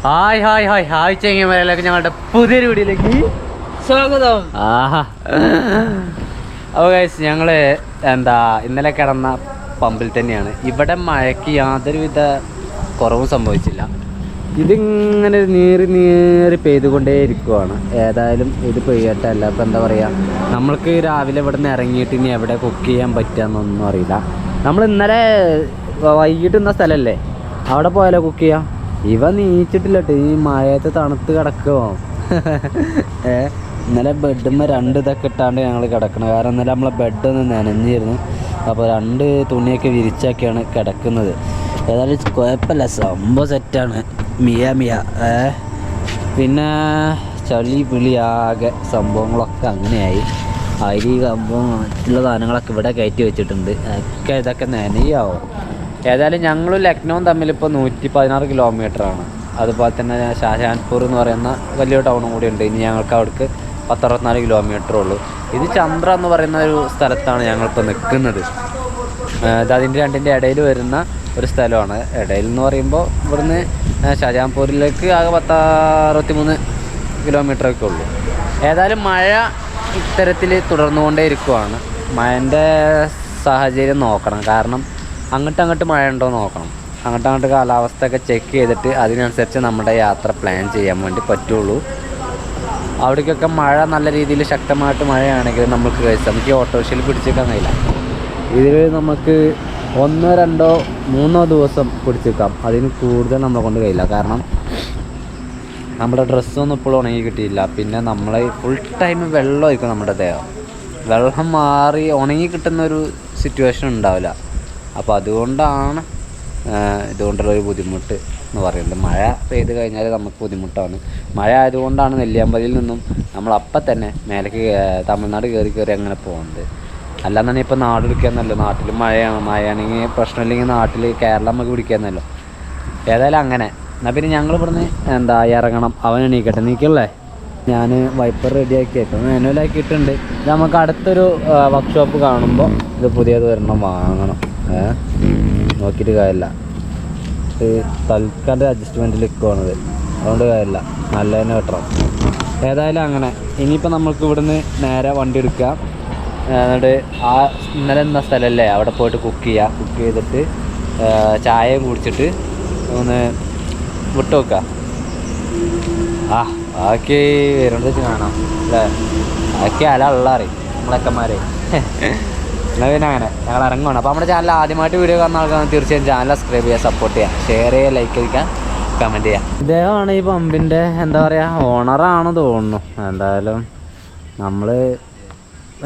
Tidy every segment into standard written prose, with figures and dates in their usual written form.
Hi hi hi hi ചെങ്ങന്മാരിലേക്ക് ഞങ്ങളുടെ പുതിയൊരു വീഡിയോയിലേക്ക് സ്വാഗതം. അപ്പോൾ ഗൈസ് ഞങ്ങൾ ഇന്നലെ കിടന്ന പമ്പിൽ തന്നെയാണ്. ഇവിടെ മഴയ്ക്ക് യാതൊരുവിധ കുറവും സംഭവിച്ചില്ല. ഇതിങ്ങനെ നീറി പെയ്തുകൊണ്ടേ ഇരിക്കുവാണ്. ഏതായാലും ഇത് പെയ്യട്ടെ. അല്ല ഇപ്പം എന്താ പറയുക, നമ്മൾക്ക് രാവിലെ ഇവിടെ നിന്ന് ഇറങ്ങിയിട്ട് ഇനി എവിടെ കുക്ക് ചെയ്യാൻ പറ്റുകയെന്നൊന്നും അറിയില്ല. നമ്മൾ ഇന്നലെ വൈകിട്ട് ഇന്ന സ്ഥലമല്ലേ, അവിടെ പോയാലോ കുക്ക് ചെയ്യാം. ഇവ നീച്ചിട്ടില്ല കേട്ടോ, ഈ മഴയത്ത് തണുത്ത് കിടക്കുമോ. ഇന്നലെ ബെഡുമ്മ രണ്ട് ഇതൊക്കെ ഇട്ടാണ്ട് ഞങ്ങൾ കിടക്കണം. കാരണം ഇന്നലെ നമ്മളെ ബെഡൊന്ന് നനഞ്ഞിരുന്നു. അപ്പോൾ രണ്ട് തുണിയൊക്കെ വിരിച്ചൊക്കെയാണ് കിടക്കുന്നത്. ഏതായാലും കുഴപ്പമില്ല, സംഭവം സെറ്റാണ്. മിയ പിന്നെ ചളി പിളി ആകെ സംഭവങ്ങളൊക്കെ അങ്ങനെയായി. അരി സംഭവം മറ്റുള്ള സാധനങ്ങളൊക്കെ ഇവിടെ കയറ്റി വെച്ചിട്ടുണ്ട്. ഒക്കെ ഇതൊക്കെ നനയാവും. ഏതായാലും ഞങ്ങളും ലക്നൗവും തമ്മിലിപ്പോൾ 116 കിലോമീറ്ററാണ്. അതുപോലെ തന്നെ ഷാജഹാൻപൂർ എന്ന് പറയുന്ന വലിയ ടൗണും കൂടി ഉണ്ട്. ഇനി ഞങ്ങൾക്ക് അവിടേക്ക് 164 കിലോമീറ്ററേ ഉള്ളൂ. ഇത് ചന്ദ്ര എന്ന് പറയുന്ന ഒരു സ്ഥലത്താണ് ഞങ്ങളിപ്പോൾ നിൽക്കുന്നത്. അതിൻ്റെ രണ്ടിൻ്റെ ഇടയിൽ വരുന്ന ഒരു സ്ഥലമാണ്. ഇടയിൽ എന്ന് പറയുമ്പോൾ ഇവിടുന്ന് ഷാജഹാൻപൂരിലേക്ക് ആകെ 63 കിലോമീറ്ററൊക്കെ ഉള്ളൂ. ഏതായാലും മഴ ഇത്തരത്തിൽ തുടർന്നുകൊണ്ടേ ഇരിക്കുവാണ്. മഴൻ്റെ സാഹചര്യം നോക്കണം. കാരണം അങ്ങോട്ട് മഴ ഉണ്ടോ നോക്കണം. അങ്ങോട്ട് കാലാവസ്ഥയൊക്കെ ചെക്ക് ചെയ്തിട്ട് അതിനനുസരിച്ച് നമ്മുടെ യാത്ര പ്ലാൻ ചെയ്യാൻ വേണ്ടി പറ്റുള്ളൂ. അവിടേക്കൊക്കെ മഴ നല്ല രീതിയിൽ ശക്തമായിട്ട് മഴയാണെങ്കിൽ നമുക്ക് ഈ ഓട്ടോറിക്ഷയിൽ പിടിച്ചേക്കാൻ കഴിയില്ല. ഇതിൽ നമുക്ക് 1, 2, 3 ദിവസം പിടിച്ചേക്കാം. അതിന് കൂടുതൽ നമ്മളെ കൊണ്ട് കഴിയില്ല. കാരണം നമ്മുടെ ഡ്രസ്സൊന്നും ഇപ്പോഴും ഉണങ്ങി കിട്ടിയില്ല. പിന്നെ നമ്മൾ ഫുൾ ടൈം വെള്ളമായിരിക്കും നമ്മുടെ ദേഹം. വെള്ളം മാറി ഉണങ്ങി കിട്ടുന്നൊരു സിറ്റുവേഷൻ ഉണ്ടാവില്ല. അപ്പോൾ അതുകൊണ്ടാണ് ഇതുകൊണ്ടുള്ളൊരു ബുദ്ധിമുട്ട് എന്ന് പറയുന്നത്. മഴ പെയ്ത് കഴിഞ്ഞാൽ നമുക്ക് ബുദ്ധിമുട്ടാണ്. മഴ ആയതുകൊണ്ടാണ് നെല്ലിയാമ്പതിയിൽ നിന്നും നമ്മൾ അപ്പം തന്നെ മേലേക്ക് തമിഴ്നാട് കയറി അങ്ങനെ പോകുന്നത്. അല്ലാന്നാണ് ഇപ്പോൾ നാട് പിടിക്കാമെന്നല്ലോ. നാട്ടിൽ മഴയാണെങ്കിൽ പ്രശ്നമില്ലെങ്കിൽ നാട്ടിൽ കേരളം നമുക്ക് പിടിക്കാമെന്നല്ലോ. ഏതായാലും അങ്ങനെ എന്നാൽ പിന്നെ ഞങ്ങൾ ഇവിടുന്ന് ഇറങ്ങണം. അവൻ എണീക്കട്ടെ. നീക്കല്ലേ, ഞാൻ വൈപ്പർ റെഡിയാക്കി ഇപ്പം മാനുവലാക്കിയിട്ടുണ്ട്. ഇത് നമുക്ക് അടുത്തൊരു വർക്ക്ഷോപ്പ് കാണുമ്പോൾ ഇത് പുതിയത് വരണം വാങ്ങണം. നോക്കിയിട്ട് കാര്യമില്ല. തൽക്കാലം അഡ്ജസ്റ്റ്മെൻറ്റിൽ നിൽക്കുവാണത്. അതുകൊണ്ട് കാര്യമില്ല, നല്ല തന്നെ കിട്ടണം. ഏതായാലും അങ്ങനെ ഇനിയിപ്പോൾ നമുക്ക് ഇവിടുന്ന് നേരെ വണ്ടി എടുക്കാം. എന്നിട്ട് ആ ഇന്നലെ എന്ന സ്ഥലമല്ലേ അവിടെ പോയിട്ട് കുക്ക് ചെയ്തിട്ട് ചായയും കുടിച്ചിട്ട് ഒന്ന് വിട്ടു വെക്കാം. ബാക്കി വരുന്നത് കാണാം അല്ലേ. ബാക്കി അലള്ളാറി നമ്മളൊക്കെമാരെ. എന്നാൽ പിന്നെ അങ്ങനെ ഞങ്ങൾ ഇറങ്ങുകയാണ്. അപ്പോൾ നമ്മുടെ ചാനൽ ആദ്യമായിട്ട് വീഡിയോ കാണുന്ന ആൾക്കാണ് തീർച്ചയായും ചാനൽ സബ്സ്ക്രൈബ് ചെയ്യുക, സപ്പോർട്ട് ചെയ്യുക, ഷെയർ ചെയ്യുക, ലൈക്ക് അടിക്കുക, കമൻറ്റ് ചെയ്യുക. ഇദ്ദേഹമാണ് ഈ പമ്പിൻ്റെ ഓണറാണ് തോന്നുന്നു. എന്തായാലും നമ്മൾ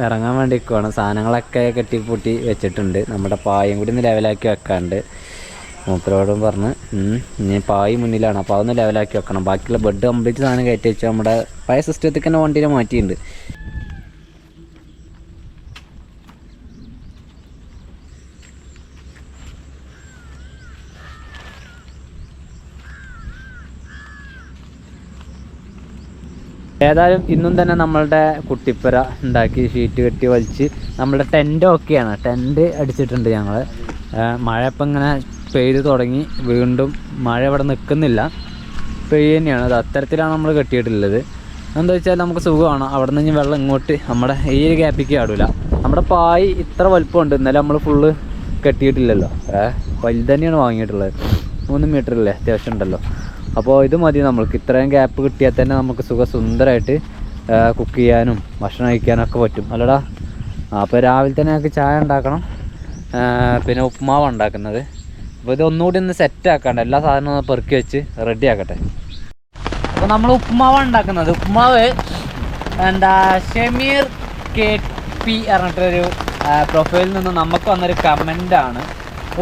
ഇറങ്ങാൻ വേണ്ടി നിൽക്കുവാണ്. സാധനങ്ങളൊക്കെ കെട്ടിപ്പൂട്ടി വെച്ചിട്ടുണ്ട്. നമ്മുടെ പായും കൂടി ഒന്ന് ലെവലാക്കി വെക്കാണ്ട് മൂപ്പരോടും പറഞ്ഞ് ഇനി പായ് മുന്നിലാണ്. അപ്പോൾ അതൊന്ന് ലെവലാക്കി വെക്കണം. ബാക്കിയുള്ള ബെഡ് കംപ്ലീറ്റ് സാധനം കയറ്റി വെച്ചാൽ നമ്മുടെ പഴയ സിസ്റ്റത്തിൽ തന്നെ വണ്ടിയിൽ മാറ്റിയിട്ടുണ്ട്. ഏതായാലും ഇന്നും തന്നെ നമ്മളുടെ കുട്ടിപ്പുര ഉണ്ടാക്കി ഷീറ്റ് കെട്ടി വലിച്ച് നമ്മളുടെ ടെൻ്റ് ഒക്കെയാണ്. ടെൻ്റ് അടിച്ചിട്ടുണ്ട് ഞങ്ങൾ. മഴ ഇപ്പം ഇങ്ങനെ പെയ്ത് തുടങ്ങി. വീണ്ടും മഴ ഇവിടെ നിൽക്കുന്നില്ല, പെയ്യ തന്നെയാണ്. അത് അത്തരത്തിലാണ് നമ്മൾ കെട്ടിയിട്ടുള്ളത്. എന്താ വെച്ചാൽ നമുക്ക് സുഖമാണ്. അവിടെ നിന്ന് വെള്ളം ഇങ്ങോട്ട് നമ്മുടെ ഈ ഒരു ഗ്യാപ്പിക്ക് ആടില്ല. നമ്മുടെ പായ് ഇത്ര വലുപ്പമുണ്ട്. ഇന്നലെ നമ്മൾ ഫുള്ള് കെട്ടിയിട്ടില്ലല്ലോ. വലുത് തന്നെയാണ് വാങ്ങിയിട്ടുള്ളത്. 3 മീറ്ററല്ലേ, അത്യാവശ്യം ഉണ്ടല്ലോ. അപ്പോൾ ഇത് മതി നമ്മൾക്ക്. ഇത്രയും ഗ്യാപ്പ് കിട്ടിയാൽ തന്നെ നമുക്ക് സുന്ദരമായിട്ട് കുക്ക് ചെയ്യാനും ഭക്ഷണം കഴിക്കാനൊക്കെ പറ്റും അല്ലടാ. അപ്പോൾ രാവിലെ തന്നെ ഞങ്ങൾക്ക് ചായ ഉണ്ടാക്കണം, പിന്നെ ഉപ്പുമാവ് ഉണ്ടാക്കുന്നത്. അപ്പോൾ ഇതൊന്നുകൂടി ഒന്ന് സെറ്റാക്കാണ്ട് എല്ലാ സാധനവും ഒന്ന് പെറുക്കി വെച്ച് റെഡി ആക്കട്ടെ. അപ്പോൾ നമ്മൾ ഉപ്പുമാവാണ് ഉണ്ടാക്കുന്നത്. ഉപ്പുമാവ് ഷമീർ KP പറഞ്ഞിട്ടൊരു പ്രൊഫൈലിൽ നിന്ന് നമുക്ക് വന്നൊരു കമൻ്റാണ്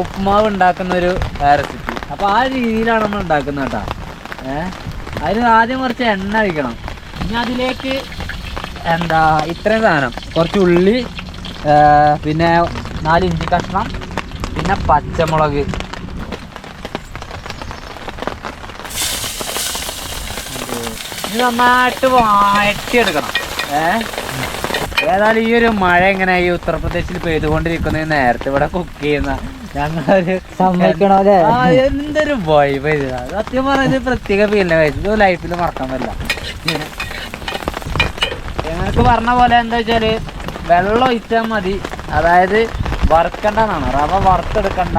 ഉപ്പുമാവ് ഉണ്ടാക്കുന്നൊരു റെസിപ്പി. അപ്പോൾ ആ രീതിയിലാണ് നമ്മൾ ഉണ്ടാക്കുന്നത് കേട്ടോ. അതിന് ആദ്യം കുറച്ച് എണ്ണ ഒഴിക്കണം. ഇനി അതിലേക്ക് ഇത്രയും സാധനം, കുറച്ച് ഉള്ളി, പിന്നെ 4 ഇഞ്ചി കഷ്ണം, പിന്നെ പച്ചമുളക്, ഇത് നന്നായിട്ട് വാട്ടിയെടുക്കണം. ഏതായാലും ഈ ഒരു മഴ ഇങ്ങനെ ഈ ഉത്തർപ്രദേശിൽ പെയ്തുകൊണ്ടിരിക്കുന്ന നേരത്തെ ഇവിടെ കുക്ക് ചെയ്യുന്ന ഞങ്ങളൊരു സമ്മതിക്കണോ അല്ലേ? എന്തൊരു വൈബ് സത്യം പറയുന്നത് പ്രത്യേക ഫീലിനെ കഴിച്ചത് ലൈഫിൽ മറക്കാൻ പറ്റില്ല. ഞങ്ങൾക്ക് പറഞ്ഞ പോലെ എന്താ വെച്ചാല് വെള്ളം ഒഴിച്ചാൽ മതി, അതായത് വറുക്കണ്ടെന്നാണ്, റവ വറുത്തെടുക്കണ്ട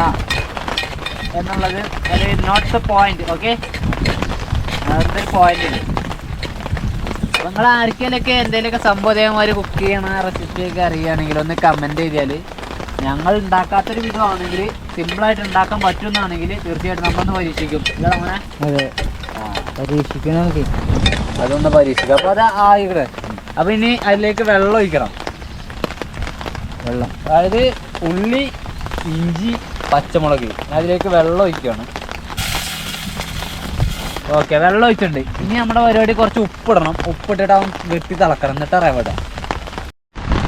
എന്നുള്ളത് ഒരു നോട്ട് ദ പോയിന്റ്. ഓക്കെ, അതൊരു പോയിന്റ് ഉണ്ട്. അപ്പം നിങ്ങൾ ആർക്കെങ്കിലൊക്കെ എന്തെങ്കിലുമൊക്കെ സംഭവമാര് കുക്ക് ചെയ്യണ റെസിപ്പിയൊക്കെ അറിയുകയാണെങ്കിൽ ഒന്ന് കമൻറ്റ് ചെയ്താൽ, ഞങ്ങൾ ഉണ്ടാക്കാത്തൊരു വിധമാണെങ്കിൽ സിമ്പിളായിട്ട് ഉണ്ടാക്കാൻ പറ്റുന്നതാണെങ്കിൽ തീർച്ചയായിട്ടും നമ്മളൊന്ന് പരീക്ഷിക്കും. അങ്ങനെ അതെ, പരീക്ഷിക്കണം. അതൊന്ന് പരീക്ഷിക്കാം. അപ്പോൾ അത് ആയിക്കട്ടെ. അപ്പോൾ ഇനി അതിലേക്ക് വെള്ളം ഒഴിക്കണം. അതായത് ഉള്ളി, ഇഞ്ചി, പച്ചമുളക് അതിലേക്ക് വെള്ളം ഒഴിക്കുകയാണ്. ഓക്കെ, വെള്ളം ഒഴിച്ചിട്ടുണ്ട്. ഇനി നമ്മുടെ പരിപാടി കുറച്ച് ഉപ്പിടണം. ഉപ്പിട്ടിട്ട് അവൻ വെട്ടി തിളക്കണം, എന്നിട്ട് റവ ഇടാം.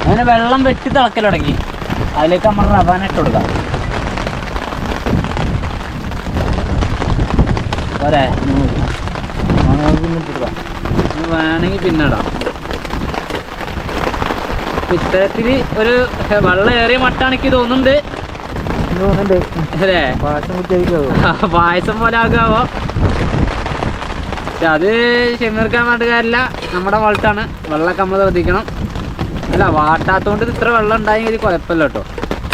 അങ്ങനെ വെള്ളം വെട്ടി തിളക്കൽ തുടങ്ങി. അതിലേക്ക് നമ്മൾ റവാന ഇട്ട് കൊടുക്കാം. പോരെ, വേണമെങ്കിൽ പിന്നെ ഇടാം. ഇത്തരത്തിൽ ഒരു വെള്ളം ഏറിയ മട്ടാണെങ്കിൽ തോന്നുന്നുണ്ട് അല്ലേ? പായസം പോലെ ആകാവോ? പക്ഷെ അത് ഷെമീർക്കാൻ വേണ്ട കാര്യമില്ല, നമ്മുടെ വളട്ടാണ്. വെള്ളമൊക്കെ നമ്മൾ ശ്രദ്ധിക്കണം. അല്ല, വാട്ടാത്തോണ്ട് ഇത്ര വെള്ളം ഉണ്ടായെങ്കിൽ കുഴപ്പമില്ല കേട്ടോ.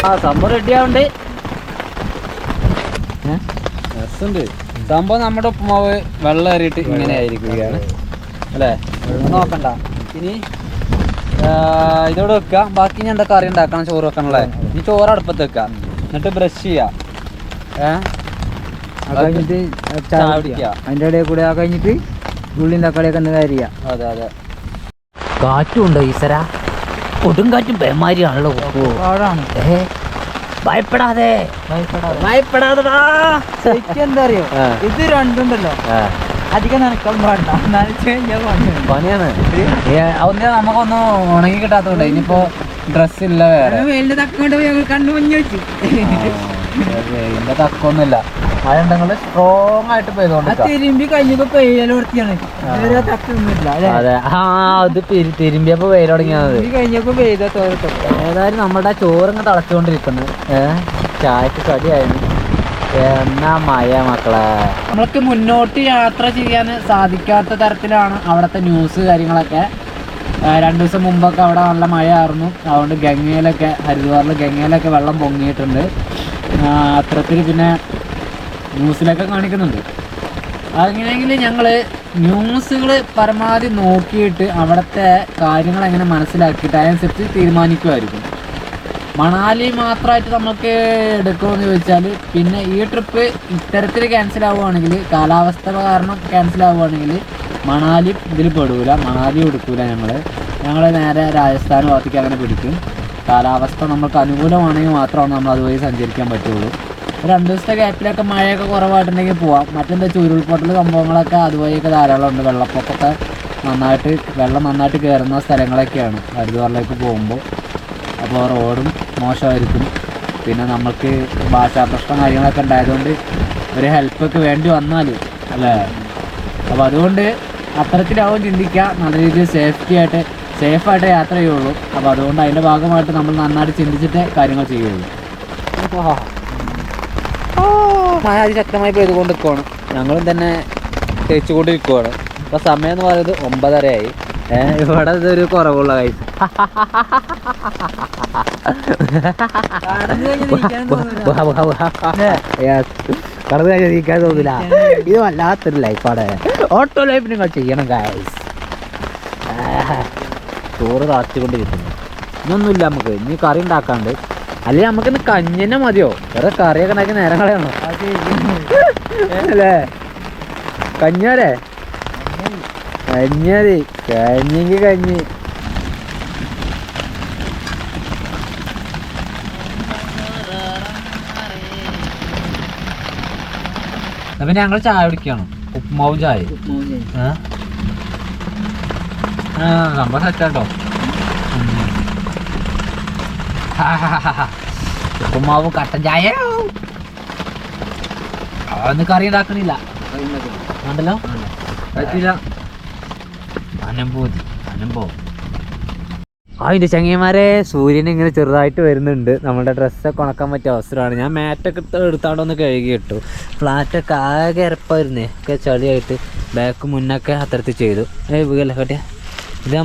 ആ സംഭവം റെഡി ആവുന്നുണ്ട്. രസമുണ്ട് സംഭവം. നമ്മുടെ ഉപ്പുമാവ് വെള്ളം ഏറിയിട്ട് ഇങ്ങനെ ആയിരിക്കുകയാണ് അല്ലേ? നോക്കണ്ട. ഇനി ഇതോടെ വെക്കുക. ബാക്കി ഞാൻ എന്താ കറി ഉണ്ടാക്കണം, ചോറ് വെക്കണല്ലേ? ഇനി ചോറ് അടുപ്പത്ത് വെക്കുക, എന്നിട്ട് ബ്രഷ് ചെയ്യുക, കഴിഞ്ഞിട്ട് അതിൻ്റെ ഇടയിൽ കൂടെ കഴിഞ്ഞിട്ട് ഉള്ളിയും തക്കാളിയൊക്കെ ഒന്ന് കരിയ. അതെ അതെ. കാറ്റും ഉണ്ടോ ഈശ്വര? കൊടുങ്കാറ്റും പേമാരിയാണല്ലോ. ഭയപ്പെടാതെ ഭയപ്പെടാതെടാ. എന്താ അറിയോ, ഇത് രണ്ടുണ്ടല്ലോ അധികം നനക്കാൻ പാടില്ല, നനച്ച് കഴിഞ്ഞാൽ പണിയാണ്. ഒന്നേ നമുക്കൊന്നും ഉണങ്ങി കിട്ടാത്തതുകൊണ്ട് ഇനിയിപ്പോ ഡ്രസ് ഇല്ല, വേറെ വെയിലിന്റെ തക്കൊണ്ട് ഞങ്ങൾ കണ്ണു മഞ്ഞ വെച്ചു. ഇതിന്റെ തക്കൊന്നുമില്ല. മഴ ഉണ്ടെങ്കിൽ സ്ട്രോങ് ആയിട്ട് പെയ്തോണ്ട് തിരുമ്പി കഴിഞ്ഞപ്പോ പെയ്യലോടത്തിയാണ്. അതെ, ആ അത് തിരുമ്പിയപ്പോ വെയിൽ തുടങ്ങിയത് കഴിഞ്ഞപ്പോ പെയ്ത തോരട്ടോ. ഏതായാലും നമ്മുടെ ചോറിങ്ങ് തിളച്ചുകൊണ്ടിരിക്കുന്നു. ചായക്ക് കടിയായിരുന്നു. എന്നാ മഴ മക്കളെ. നമ്മൾക്ക് മുന്നോട്ട് യാത്ര ചെയ്യാൻ സാധിക്കാത്ത തരത്തിലാണ് അവിടുത്തെ ന്യൂസ് കാര്യങ്ങളൊക്കെ. 2 ദിവസം മുമ്പൊക്കെ അവിടെ നല്ല മഴയായിരുന്നു. അതുകൊണ്ട് ഗംഗയിലൊക്കെ, ഹരിദ്വാറിൽ ഗംഗയിലൊക്കെ വെള്ളം പൊങ്ങിയിട്ടുണ്ട്. അത്തരത്തിൽ പിന്നെ ന്യൂസിലൊക്കെ കാണിക്കുന്നുണ്ട്. അങ്ങനെയെങ്കിൽ ഞങ്ങൾ ന്യൂസുകൾ പരമാവധി നോക്കിയിട്ട് അവിടുത്തെ കാര്യങ്ങൾ എങ്ങനെ മനസ്സിലാക്കിയിട്ട് അതനുസരിച്ച് തീരുമാനിക്കുമായിരിക്കും. മണാലി മാത്രമായിട്ട് നമുക്ക് എടുക്കുമെന്ന് ചോദിച്ചാൽ, പിന്നെ ഈ ട്രിപ്പ് ഇത്തരത്തിൽ ക്യാൻസൽ ആവുകയാണെങ്കിൽ, കാലാവസ്ഥ കാരണം ക്യാൻസൽ ആവുകയാണെങ്കിൽ മണാലി ഇതിൽ പെടൂല, മണാലി എടുക്കൂല. ഞങ്ങൾ നേരെ രാജസ്ഥാൻ ഭാഗത്തേക്ക് അങ്ങനെ പിടിക്കും. കാലാവസ്ഥ നമുക്ക് അനുകൂലമാണെങ്കിൽ മാത്രമാണ് നമ്മൾ അതുവഴി സഞ്ചരിക്കാൻ പറ്റുള്ളൂ. 2 ദിവസത്തെ ഗ്യാപ്പിലൊക്കെ മഴയൊക്കെ കുറവായിട്ടുണ്ടെങ്കിൽ പോവാം. മറ്റെന്താ ഉരുൾപൊട്ടൽ സംഭവങ്ങളൊക്കെ അതുവഴിയൊക്കെ ധാരാളം ഉണ്ട്. വെള്ളപ്പൊക്കമൊക്കെ വെള്ളം നന്നായിട്ട് കയറുന്ന സ്ഥലങ്ങളൊക്കെയാണ് ഹരിദ്വാറിലേക്ക് പോകുമ്പോൾ. അപ്പോൾ റോഡും മോശമായിരിക്കും. പിന്നെ നമുക്ക് ഭാഷാ പ്രശ്നം കാര്യങ്ങളൊക്കെ ഉണ്ടായതുകൊണ്ട് ഒരു ഹെൽപ്പൊക്കെ വേണ്ടി വന്നാൽ അല്ലേ? അപ്പോൾ അതുകൊണ്ട് അത്തരത്തിലാവും ചിന്തിക്കുക. നല്ല രീതിയിൽ സേഫായിട്ട് യാത്ര ചെയ്യുള്ളൂ. അപ്പോൾ അതുകൊണ്ട് അതിൻ്റെ ഭാഗമായിട്ട് നമ്മൾ നന്നായിട്ട് ചിന്തിച്ചിട്ടേ കാര്യങ്ങൾ ചെയ്യുള്ളൂ. മഴ അതിശക്തമായി പെയ്തുകൊണ്ടിരിക്കുകയാണ്. ഞങ്ങളും തന്നെ തേച്ചുകൊണ്ടിരിക്കുകയാണ്. ഇപ്പോൾ സമയം എന്ന് പറയുന്നത് 9:30 ഇവിടെ ഇതൊരു കുറവുള്ള കാര്യം. കടന്നു കഴിഞ്ഞാൽ നീക്കാൻ തോന്നില്ല. ഇത് വല്ലാത്തൊരു ലൈഫാണ്. ഓട്ടോ ലൈഫ് നിങ്ങൾ ചെയ്യണം ഗൈസ്. ചോറ് താഴ്ത്തിക്കൊണ്ടിരിക്കുന്നു. ഇന്നൊന്നുമില്ല നമുക്ക്. ഇനി കറി ഉണ്ടാക്കാണ്ട്. അല്ലെങ്കിൽ നമുക്കിന്ന് കഞ്ഞിനെ മതിയോ? വേറെ കറിയൊക്കെ ഉണ്ടാക്കി നേരം കളയണോ അല്ലേ? കഞ്ഞാലേ കഞ്ഞി കഞ്ഞിക്ക് കഞ്ഞി. പിന്നെ ഞങ്ങൾ ചായ കുടിക്കണം. ഉപ്പുമാവും ചായ. സംഭവം സെറ്റാട്ടോ. ഉപ്പുമാവും കട്ടൻ ചായ. അതൊന്നും കറി ഉണ്ടാക്കണില്ല ഉണ്ടല്ലോ. പറ്റില്ല. അനുഭൂതി. അതിൻ്റെ ചങ്ങന്മാരെ സൂര്യൻ ഇങ്ങനെ ചെറുതായിട്ട് വരുന്നുണ്ട്. നമ്മുടെ ഡ്രസ്സൊക്കെ ഉണക്കാൻ പറ്റിയ അവസരമാണ്. ഞാൻ മാറ്റൊക്കെ എടുത്താണ്ടൊന്ന് കഴുകി ഇട്ടു. ഫ്ലാറ്റൊക്കെ ആകെ ഇറപ്പായിരുന്നേ, ഒക്കെ ചളിയായിട്ട് ബാക്ക് മുന്നൊക്കെ അത്തരത്തിൽ ചെയ്തു. വീകല്ലേ കട്ടിയ ഇത്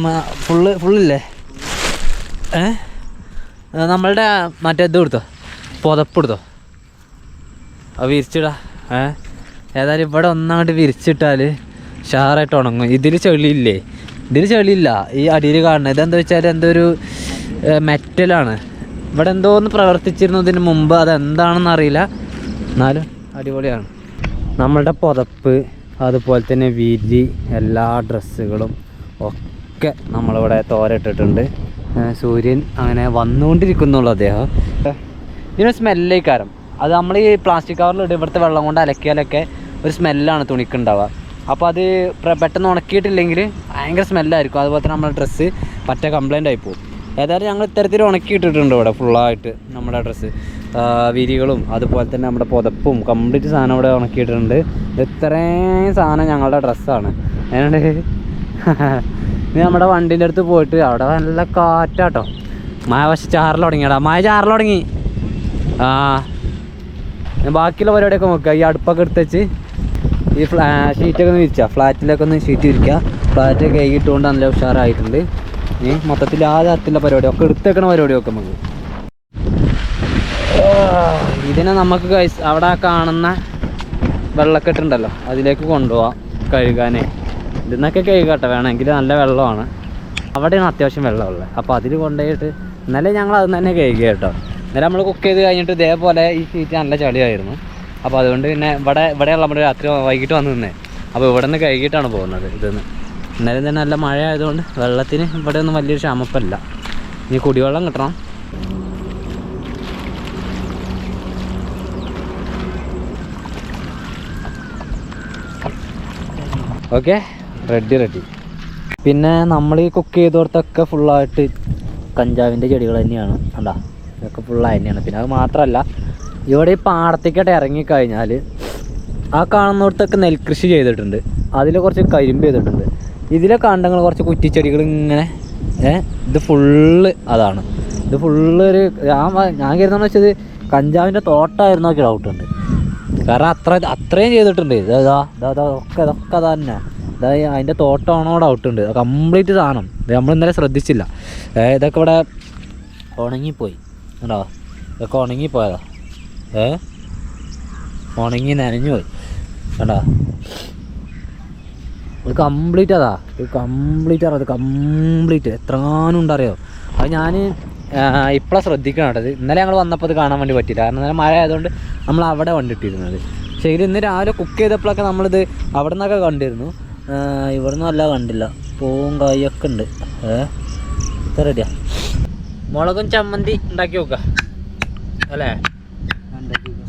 ഫുള്ളില്ലേ നമ്മളുടെ മറ്റേ ഇത് കൊടുത്തോ, പുതപ്പ് എടുത്തോ, അത് വിരിച്ചിടാ. ഏതായാലും ഇവിടെ ഒന്നങ്ങോട്ട് വിരിച്ചിട്ടാൽ ഷാറായിട്ട് ഉണങ്ങും. ഇതിൽ ചെളിയില്ലേ, ഇതിൽ ചെളിയില്ല. ഈ അടിയിൽ കാണുന്നത് ഇതെന്താ വെച്ചാൽ എന്തോ ഒരു മെറ്റലാണ്. ഇവിടെ എന്തോ ഒന്ന് പ്രവർത്തിച്ചിരുന്നതിന് മുമ്പ്, അതെന്താണെന്ന് അറിയില്ല, എന്നാലും അടിപൊളിയാണ്. നമ്മളുടെ പുതപ്പ് അതുപോലെ തന്നെ വിരി എല്ലാ ഡ്രസ്സുകളും ഒക്കെ നമ്മളിവിടെ തോരയിട്ടിട്ടുണ്ട്. സൂര്യൻ അങ്ങനെ വന്നുകൊണ്ടിരിക്കുന്നുള്ളൂ. അദ്ദേഹം ഇതിന് സ്മെല്ലേക്കാരം. അത് നമ്മൾ ഈ പ്ലാസ്റ്റിക് കവറിലിട്ട് ഇവിടുത്തെ വെള്ളം കൊണ്ട് അലക്കിയാലൊക്കെ ഒരു സ്മെല്ലാണ് തുണിക്കുണ്ടാവുക. അപ്പോൾ അത് പെട്ടെന്ന് ഉണക്കിയിട്ടില്ലെങ്കിൽ ഭയങ്കര സ്മെല്ലായിരിക്കും. അതുപോലെ തന്നെ നമ്മുടെ ഡ്രസ്സ് പറ്റ കംപ്ലൈൻ്റ് ആയി പോകും. ഏതായാലും ഞങ്ങൾ ഇത്തരത്തിൽ ഉണക്കിയിട്ടിട്ടുണ്ട് ഇവിടെ ഫുള്ളായിട്ട്. നമ്മുടെ ഡ്രസ്സ് വിരികളും അതുപോലെ തന്നെ നമ്മുടെ പുതപ്പും കംപ്ലീറ്റ് സാധനം ഇവിടെ ഉണക്കിയിട്ടുണ്ട്. ഇത്രയും സാധനം ഞങ്ങളുടെ ഡ്രസ്സാണ്. അതുകൊണ്ട് ഇനി നമ്മുടെ വണ്ടീൻ്റെ അടുത്ത് പോയിട്ട് അവിടെ നല്ല കാറ്റാട്ടോ. മഴ പക്ഷെ ചാറൽ തുടങ്ങിയടാ, മഴ ചാറൽ തുടങ്ങി. ബാക്കിയുള്ള പരിപാടിയൊക്കെ നോക്കുക. ഈ അടുപ്പൊക്കെ എടുത്ത് വെച്ച് ഈ ഷീറ്റൊക്കെ ഒന്ന് വിരിക്കുക, ഫ്ലാറ്റിലൊക്കെ ഒന്ന് ഷീറ്റ് വിരിക്കുക. ഫ്ലാറ്റ് കൈകിട്ടുകൊണ്ട് നല്ല ഉഷാറായിട്ടുണ്ട്. മൊത്തത്തിൽ ആ തരത്തിലുള്ള പരിപാടി ഒക്കെ എടുത്ത് വെക്കണ പരിപാടിയൊക്കെ നമുക്ക്. ഇതിനെ നമുക്ക് അവിടെ കാണുന്ന വെള്ളക്കെട്ടുണ്ടല്ലോ അതിലേക്ക് കൊണ്ടുപോകാം കഴുകാനേ. ഇതിന്നൊക്കെ കഴുകട്ടെ വേണമെങ്കിൽ, നല്ല വെള്ളമാണ്. അവിടെയാണ് അത്യാവശ്യം വെള്ളമുള്ളത്. അപ്പോൾ അതിൽ കൊണ്ടുപോയിട്ട് ഇന്നലെ ഞങ്ങൾ അത് തന്നെ കഴുകുക കേട്ടോ. ഇന്നലെ നമ്മൾ കുക്ക് ചെയ്ത് കഴിഞ്ഞിട്ട് ഇതേപോലെ ഈ ഷീറ്റ് നല്ല ചളിയായിരുന്നു. അപ്പോൾ അതുകൊണ്ട് പിന്നെ ഇവിടെയുള്ള നമ്മൾ രാത്രി വൈകിട്ട് വന്ന് നിന്നേ. അപ്പോൾ ഇവിടെ നിന്ന് കഴുകിയിട്ടാണ് പോകുന്നത്. ഇതെന്ന് ഇന്നലെ തന്നെ നല്ല മഴ ആയതുകൊണ്ട് വെള്ളത്തിന് ഇവിടെ ഒന്നും വലിയൊരു ക്ഷാമപ്പല്ല. ഇനി കുടിവെള്ളം കിട്ടണം. Okay, ready. പിന്നെ നമ്മൾ ഈ കുക്ക് ചെയ്തോടത്തൊക്കെ ഫുള്ളായിട്ട് കഞ്ചാവിൻ്റെ ചെടികൾ തന്നെയാണ്. കണ്ടാ, ഇതൊക്കെ ഫുള്ളായി തന്നെയാണ്. പിന്നെ അത് മാത്രമല്ല, ഇവിടെ ഈ പാടത്തേക്കായിട്ട് ഇറങ്ങിക്കഴിഞ്ഞാൽ ആ കാണുന്നിടത്തൊക്കെ നെൽകൃഷി ചെയ്തിട്ടുണ്ട്. അതിൽ കുറച്ച് കരിമ്പ് ചെയ്തിട്ടുണ്ട്. ഇതിലെ കണ്ടങ്ങൾ കുറച്ച് കുറ്റിച്ചെടികൾ ഇങ്ങനെ ഇത് ഫുള്ള് അതാണ്. ഇത് ഫുള്ള് ഒരു ഞാൻ കരുതാന്ന് വെച്ചത് കഞ്ചാവിൻ്റെ തോട്ടമായിരുന്നു ഒക്കെ ഡൗട്ടുണ്ട്. കാരണം അത്രയും ചെയ്തിട്ടുണ്ട്. ഇതൊക്കെ തന്നെ അതിൻ്റെ തോട്ടമാണോ ഡൗട്ടുണ്ട്. കംപ്ലീറ്റ് സാധനം ഇത് നമ്മൾ ഇന്നലെ ശ്രദ്ധിച്ചില്ല. ഇതൊക്കെ ഇവിടെ ഉണങ്ങിപ്പോയി കണ്ടോ, ഇതൊക്കെ ഉണങ്ങിപ്പോയതാ. ഉണങ്ങി നനഞ്ഞു പോയി കണ്ടോ. ഇത് കംപ്ലീറ്റ് ഇത് കംപ്ലീറ്റ് എത്രങ്ങാനും ഉണ്ടറിയോ. അത് ഞാൻ ഇപ്പോഴാണ് ശ്രദ്ധിക്കണം കേട്ടത്. ഇന്നലെ ഞങ്ങൾ വന്നപ്പോൾ അത് കാണാൻ വേണ്ടി പറ്റില്ല. കാരണം ഇന്നലെ മഴ ആയതുകൊണ്ട് നമ്മൾ അവിടെ കണ്ടിട്ടിരുന്നത്. പക്ഷേ ഇത് ഇന്ന് രാവിലെ കുക്ക് ചെയ്തപ്പോഴൊക്കെ നമ്മളിത് അവിടെ നിന്നൊക്കെ കണ്ടിരുന്നു. ഇവിടെ നിന്നും അല്ല കണ്ടില്ല. പൂവും കായൊക്കെ ഉണ്ട്. ഇത് റെഡിയാ. മുളകും ചമ്മന്തി ഉണ്ടാക്കി നോക്കുക അല്ലേ.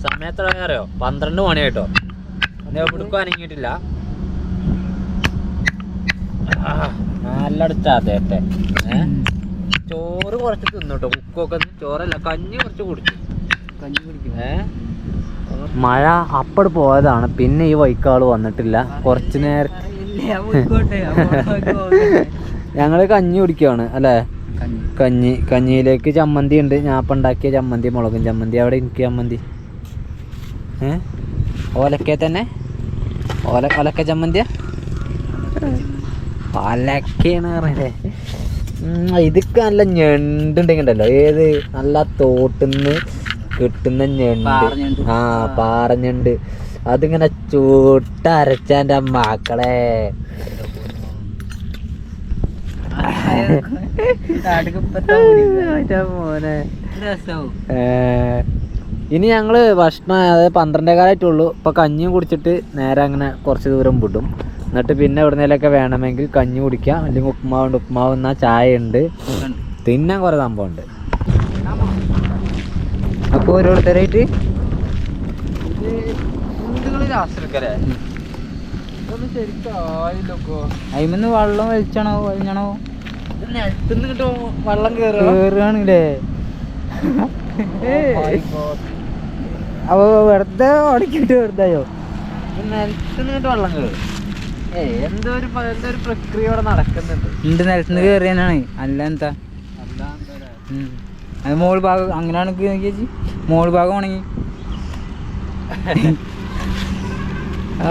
സമയത്ര അറിയോ, 12 മണിയായിട്ടോ. എവിടേക്കും അനങ്ങിയിട്ടില്ല. നല്ല അടച്ചാത്തേട്ടെ. ചോറ് കുറച്ച് തിന്നോട്ടോ. കുക്കൊക്കെ ചോറല്ല, കഞ്ഞി കുറച്ച് കുടിക്കും. മഴ അപ്പട് പോയതാണ്. പിന്നെ ഈ വൈക്കാള് വന്നിട്ടില്ല. കുറച്ച് നേരം ഞങ്ങൾ കഞ്ഞി കുടിക്കുകയാണ് അല്ലേ. കഞ്ഞിയിലേക്ക് ചമ്മന്തി ഉണ്ട്. ഞാൻ അപ്പം ഉണ്ടാക്കിയ ചമ്മന്തി, മുളകും ചമ്മന്തി. അവിടെ എനിക്ക് ചമ്മന്തി ഓലക്കെ തന്നെ ഒലക്ക ചമ്മന്തിയാ. ഒലക്കയാണ് പറഞ്ഞേ. ഇതൊക്കെ നല്ല ഞണ്ടുണ്ടെങ്കിണ്ടല്ലോ, ഏത് നല്ല തോട്ടുന്ന് കിട്ടുന്ന ഞണ്ട്. പാറഞ്ഞുണ്ട്. അതിങ്ങനെ ചൂട്ടരച്ചാൻ്റെ മക്കളെ. മോനെ ഇനി ഞങ്ങള് ഭക്ഷണം അതായത് 12:15 ഇപ്പൊ കഞ്ഞിയും കുടിച്ചിട്ട് നേരെ അങ്ങനെ കുറച്ച് ദൂരം വിടും. എന്നിട്ട് പിന്നെ എവിടുന്നേലൊക്കെ വേണമെങ്കിൽ കഞ്ഞി കുടിക്കാം, അല്ലെങ്കിൽ ഉപ്പുമാവുണ്ട്. ഉപ്പുമാവ് എന്നാ ചായ ഉണ്ട്, തിന്നാൻ കുറെ സംഭവമുണ്ട്. അപ്പോൾ ഓരോരുത്തരായിട്ട് അതിമെന്ന് വെള്ളം വലിച്ചണോ വലിഞ്ഞണോ നിലത്തുനിന്ന് വെള്ളം കേറുകയാണല്ലേ. അപ്പൊ വെറുതെ ഓടിക്കിട്ട് വെറുതെയോ നിലത്തുനിന്നിട്ട് വെള്ളം കയറും. എന്തോ ഒരു പ്രക്രിയ ഇവിടെ നടക്കുന്നുണ്ട്. നിലത്തുനിന്ന് കയറിയാണ്. അല്ല എന്താ അത് മോൾ ഭാഗം അങ്ങനെയാണ് ചേച്ചി മോൾ ഭാഗം ഉണങ്ങി